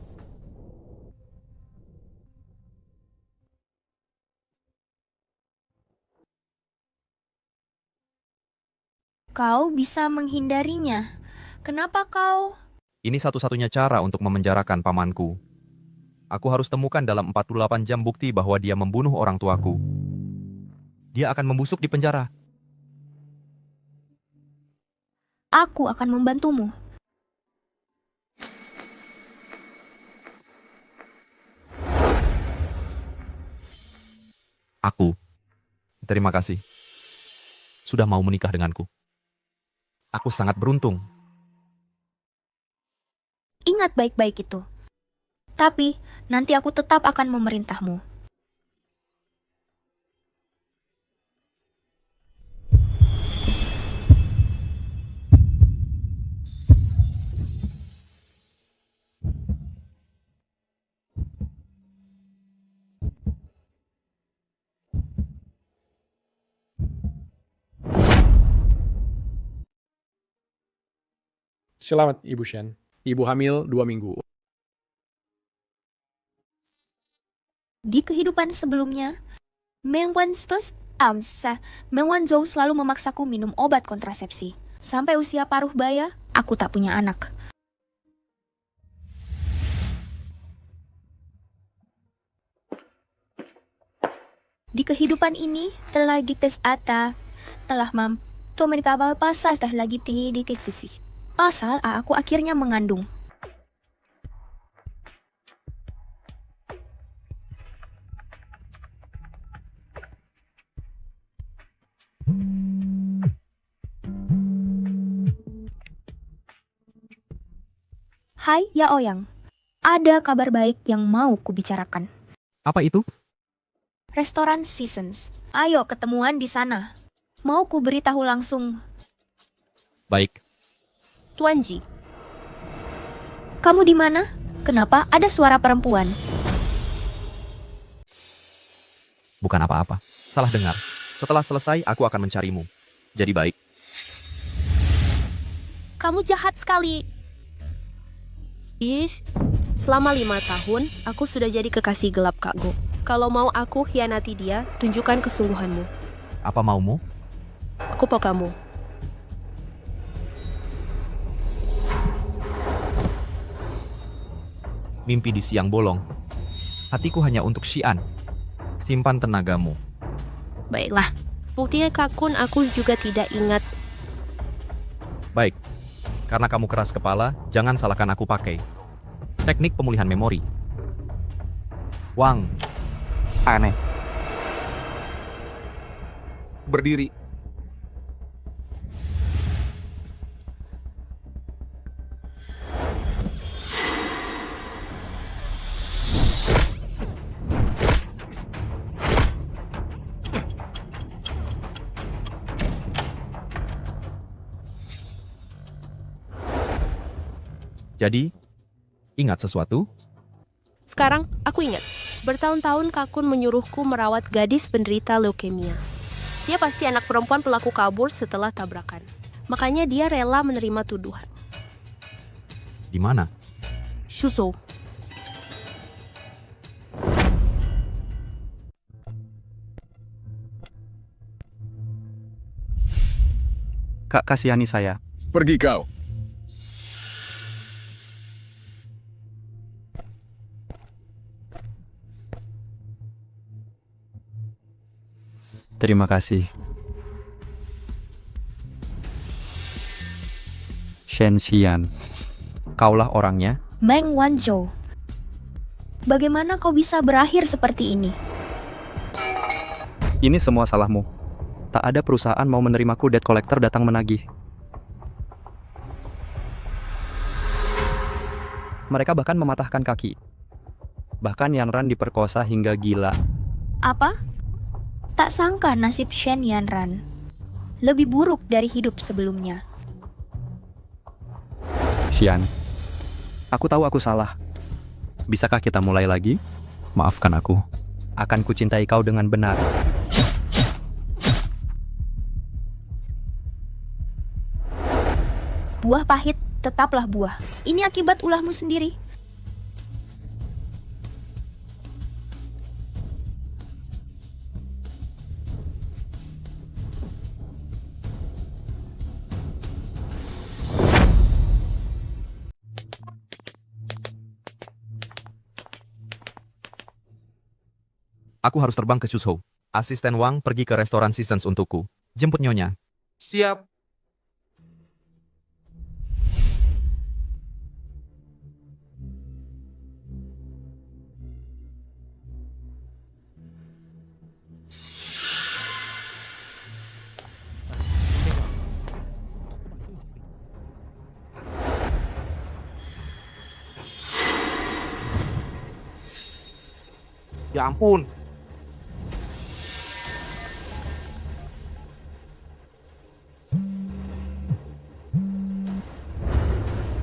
Kau bisa menghindarinya. Kenapa kau... Ini satu-satunya cara untuk memenjarakan pamanku. Aku harus temukan dalam 48 jam bukti bahwa dia membunuh orang tuaku. Dia akan membusuk di penjara. Aku akan membantumu. Aku. Terima kasih. Sudah mau menikah denganku. Aku sangat beruntung. Ingat baik-baik itu. Tapi, nanti aku tetap akan memerintahmu. Selamat Ibu Shen. Ibu hamil 2 minggu. Di kehidupan sebelumnya, Meng Wanzhou selalu memaksaku minum obat kontrasepsi. Sampai usia paruh baya, aku tak punya anak. Di kehidupan ini, telah dites ata, telah mampu menikah pasal dah lagi tinggi di sisi. Asal aku akhirnya mengandung. Hai Ya Oyang, ada kabar baik yang mau kubicarakan. Apa itu? Restoran Seasons, ayo ketemuan di sana. Mau ku beritahu langsung. Baik. Tuan Ji. Kamu di mana? Kenapa ada suara perempuan? Bukan apa-apa. Salah dengar. Setelah selesai, aku akan mencarimu. Jadi baik. Kamu jahat sekali. Selama 5 tahun, aku sudah jadi kekasih gelap Kak Go. Kalau mau aku khianati dia, tunjukkan kesungguhanmu. Apa maumu? Aku mau kamu. Mimpi di siang bolong. Hatiku hanya untuk Xian. Simpan tenagamu. Baiklah. Buktinya Kak Kun, aku juga tidak ingat. Baik. Karena kamu keras kepala, jangan salahkan aku pakai teknik pemulihan memori. Wang. Aneh. Berdiri. Jadi, ingat sesuatu? Sekarang, aku ingat. Bertahun-tahun Kak Kun menyuruhku merawat gadis penderita leukemia. Dia pasti anak perempuan pelaku kabur setelah tabrakan. Makanya dia rela menerima tuduhan. Di mana? Shuzhou. Kak, kasihani saya. Pergi kau. Terima kasih. Shen Xian, kaulah orangnya? Meng Wanzhou, bagaimana kau bisa berakhir seperti ini? Ini semua salahmu. Tak ada perusahaan mau menerimaku debt collector datang menagih. Mereka bahkan mematahkan kaki. Bahkan Yanran diperkosa hingga gila. Apa? Tak sangka nasib Shen Yanran lebih buruk dari hidup sebelumnya. Xian, aku tahu aku salah. Bisakah kita mulai lagi? Maafkan aku. Akan kucintai kau dengan benar. Buah pahit tetaplah buah. Ini akibat ulahmu sendiri. Aku harus terbang ke Shuzhou. Asisten Wang pergi ke restoran Seasons untukku. Jemput nyonya. Siap. Ya ampun.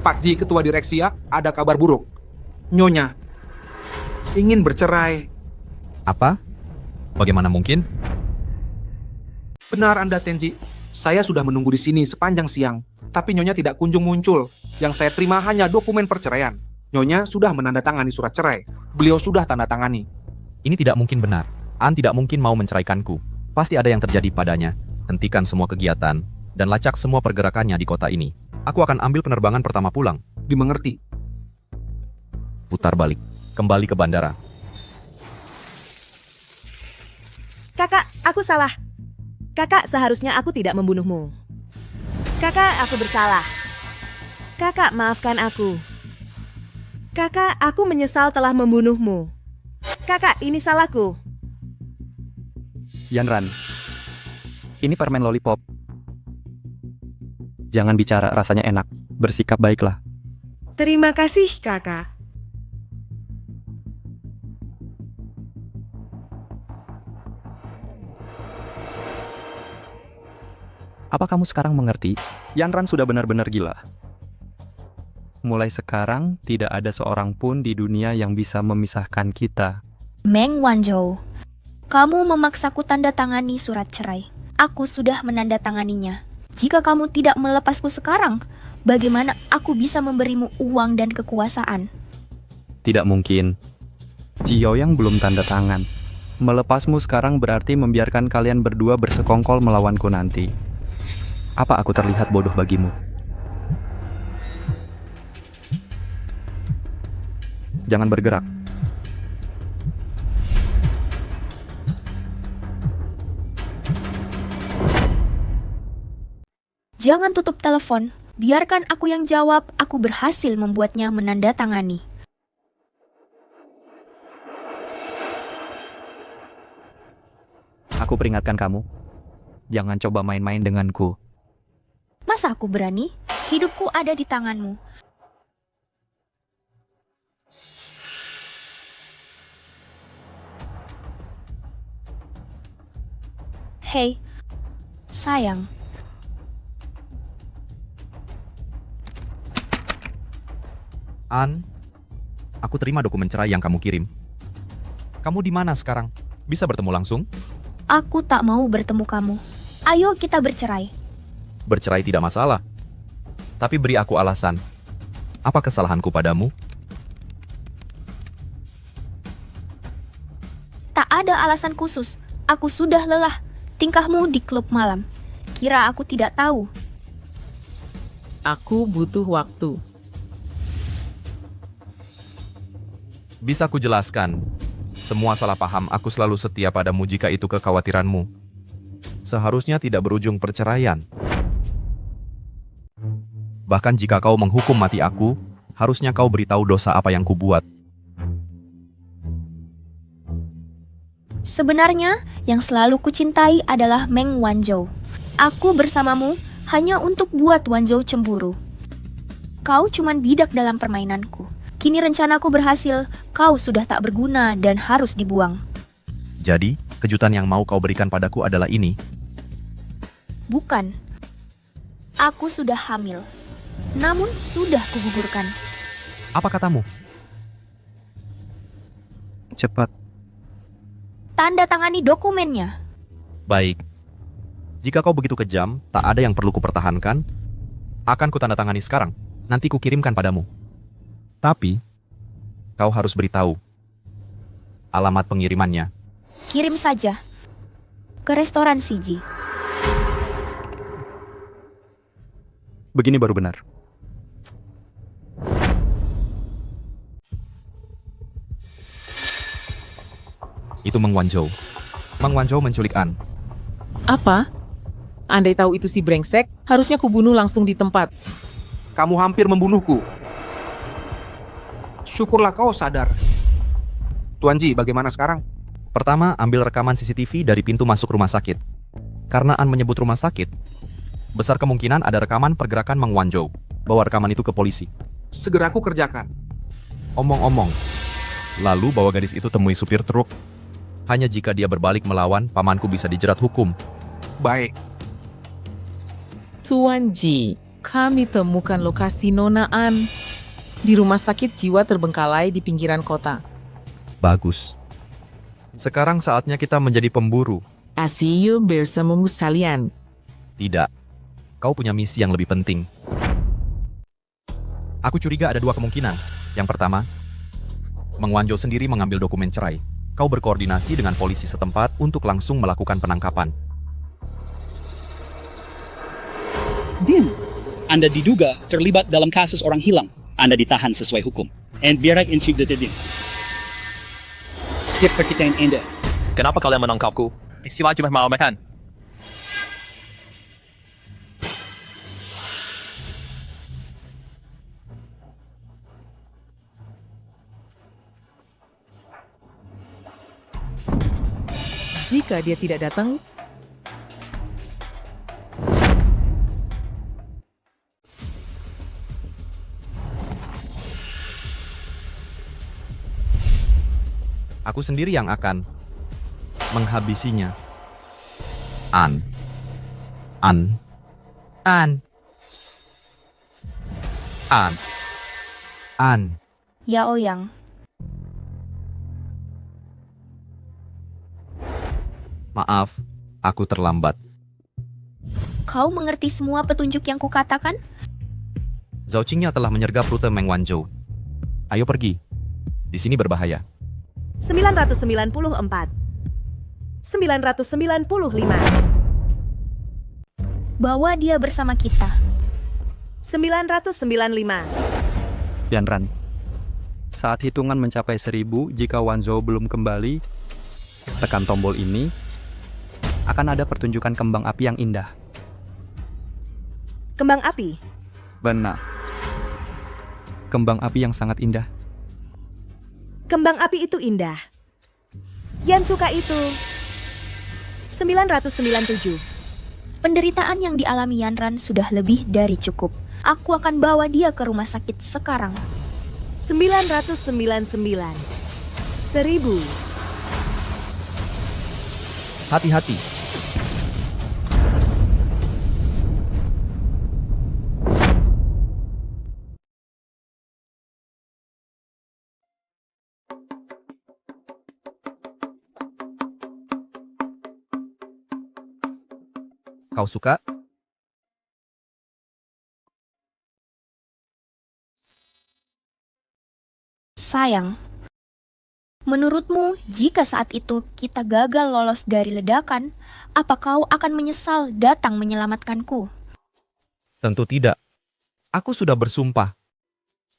Pak Ji, ketua direksi ya, ada kabar buruk. Nyonya ingin bercerai. Apa? Bagaimana mungkin? Benar Anda, Tenji. Saya sudah menunggu di sini sepanjang siang, tapi Nyonya tidak kunjung muncul. Yang saya terima hanya dokumen perceraian. Nyonya sudah menandatangani surat cerai. Beliau sudah tanda tangani. Ini tidak mungkin benar. An tidak mungkin mau menceraikanku. Pasti ada yang terjadi padanya. Hentikan semua kegiatan dan lacak semua pergerakannya di kota ini. Aku akan ambil penerbangan pertama pulang. Dimengerti. Putar balik. Kembali ke bandara. Kakak, aku salah. Kakak, seharusnya aku tidak membunuhmu. Kakak, aku bersalah. Kakak, maafkan aku. Kakak, aku menyesal telah membunuhmu. Kakak, ini salahku. Yanran, ini permen lollipop. Jangan bicara rasanya enak. Bersikap baiklah. Terima kasih, kakak. Apa kamu sekarang mengerti? Yanran sudah benar-benar gila. Mulai sekarang, tidak ada seorang pun di dunia yang bisa memisahkan kita. Meng Wanzhou, kamu memaksaku tanda tangani surat cerai. Aku sudah menandatanganinya. Jika kamu tidak melepasku sekarang, bagaimana aku bisa memberimu uang dan kekuasaan? Tidak mungkin. Jiaoyang belum tanda tangan. Melepasmu sekarang berarti membiarkan kalian berdua bersekongkol melawanku nanti. Apa aku terlihat bodoh bagimu? Jangan bergerak. Jangan tutup telepon. Biarkan aku yang jawab. Aku berhasil membuatnya menandatangani. Aku peringatkan kamu. Jangan coba main-main denganku. Masa aku berani? Hidupku ada di tanganmu. Hei, sayang. An, aku terima dokumen cerai yang kamu kirim. Kamu di mana sekarang? Bisa bertemu langsung? Aku tak mau bertemu kamu. Ayo kita bercerai. Bercerai tidak masalah. Tapi beri aku alasan. Apa kesalahanku padamu? Tak ada alasan khusus. Aku sudah lelah. Tingkahmu di klub malam. Kira aku tidak tahu. Aku butuh waktu. Bisa ku jelaskan. Semua salah paham, aku selalu setia padamu jika itu kekhawatiranmu. Seharusnya tidak berujung perceraian. Bahkan jika kau menghukum mati aku, harusnya kau beritahu dosa apa yang kubuat. Sebenarnya, yang selalu kucintai adalah Meng Wanzhou. Aku bersamamu hanya untuk buat Wanzhou cemburu. Kau cuman bidak dalam permainanku. Kini rencanaku berhasil, kau sudah tak berguna dan harus dibuang. Jadi, kejutan yang mau kau berikan padaku adalah ini? Bukan. Aku sudah hamil. Namun sudah kugugurkan. Apa katamu? Cepat. Tanda tangani dokumennya. Baik. Jika kau begitu kejam, tak ada yang perlu kupertahankan. Akan kutandatangani sekarang. Nanti kukirimkan padamu. Tapi, kau harus beritahu alamat pengirimannya. Kirim saja. Ke restoran Siji. Begini baru benar. Itu Meng Wanzhou. Meng Wanzhou menculik An. Apa? Andai tahu itu si brengsek, harusnya kubunuh langsung di tempat. Kamu hampir membunuhku. Syukurlah kau sadar. Tuan Ji, bagaimana sekarang? Pertama, ambil rekaman CCTV dari pintu masuk rumah sakit. Karena An menyebut rumah sakit, besar kemungkinan ada rekaman pergerakan Meng Wanzhou. Bawa rekaman itu ke polisi. Segera aku kerjakan. Omong-omong, Lalu bawa gadis itu temui supir truk. Hanya jika dia berbalik melawan, pamanku bisa dijerat hukum. Baik. Tuan Ji, kami temukan lokasi Nona An di rumah sakit jiwa terbengkalai di pinggiran kota. Bagus. Sekarang saatnya kita menjadi pemburu. Asiyo bersamamu sekalian. Tidak. Kau punya misi yang lebih penting. Aku curiga ada dua kemungkinan. Yang pertama, Meng Wanzhou sendiri mengambil dokumen cerai. Kau berkoordinasi dengan polisi setempat untuk langsung melakukan penangkapan. Din, Anda diduga terlibat dalam kasus orang hilang. Anda ditahan sesuai hukum. And biarak incik Din. Skip perkitaan Anda. Kenapa kalian menangkapku? Istilah cuma maafkan. Jika dia tidak datang, aku sendiri yang akan menghabisinya. An. Yao Yang. Maaf, aku terlambat. Kau mengerti semua petunjuk yang kukatakan? Zhao Qingya telah menyergap rute Meng Wanzhou. Ayo pergi. Di sini berbahaya. 994 995 Bawa dia bersama kita. 995 Bianran, saat hitungan mencapai 1000, jika Wanzhou belum kembali, tekan tombol ini, akan ada pertunjukan kembang api yang indah. Kembang api? Benar. Kembang api yang sangat indah. Kembang api itu indah. Yan suka itu. 997 Penderitaan yang dialami Yanran sudah lebih dari cukup. Aku akan bawa dia ke rumah sakit sekarang. 999 1000 Hati-hati. Kau suka? Sayang, menurutmu jika saat itu kita gagal lolos dari ledakan, apa kau akan menyesal datang menyelamatkanku? Tentu tidak. Aku sudah bersumpah.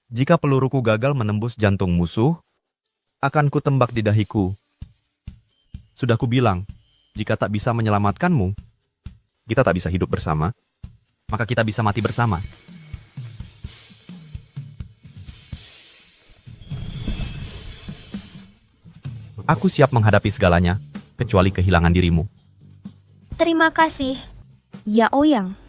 Jika peluruku gagal menembus jantung musuh, akan kutembak di dahiku. Sudah kubilang, jika tak bisa menyelamatkanmu, kita tak bisa hidup bersama, maka kita bisa mati bersama. Aku siap menghadapi segalanya, kecuali kehilangan dirimu. Terima kasih, Yao Yang.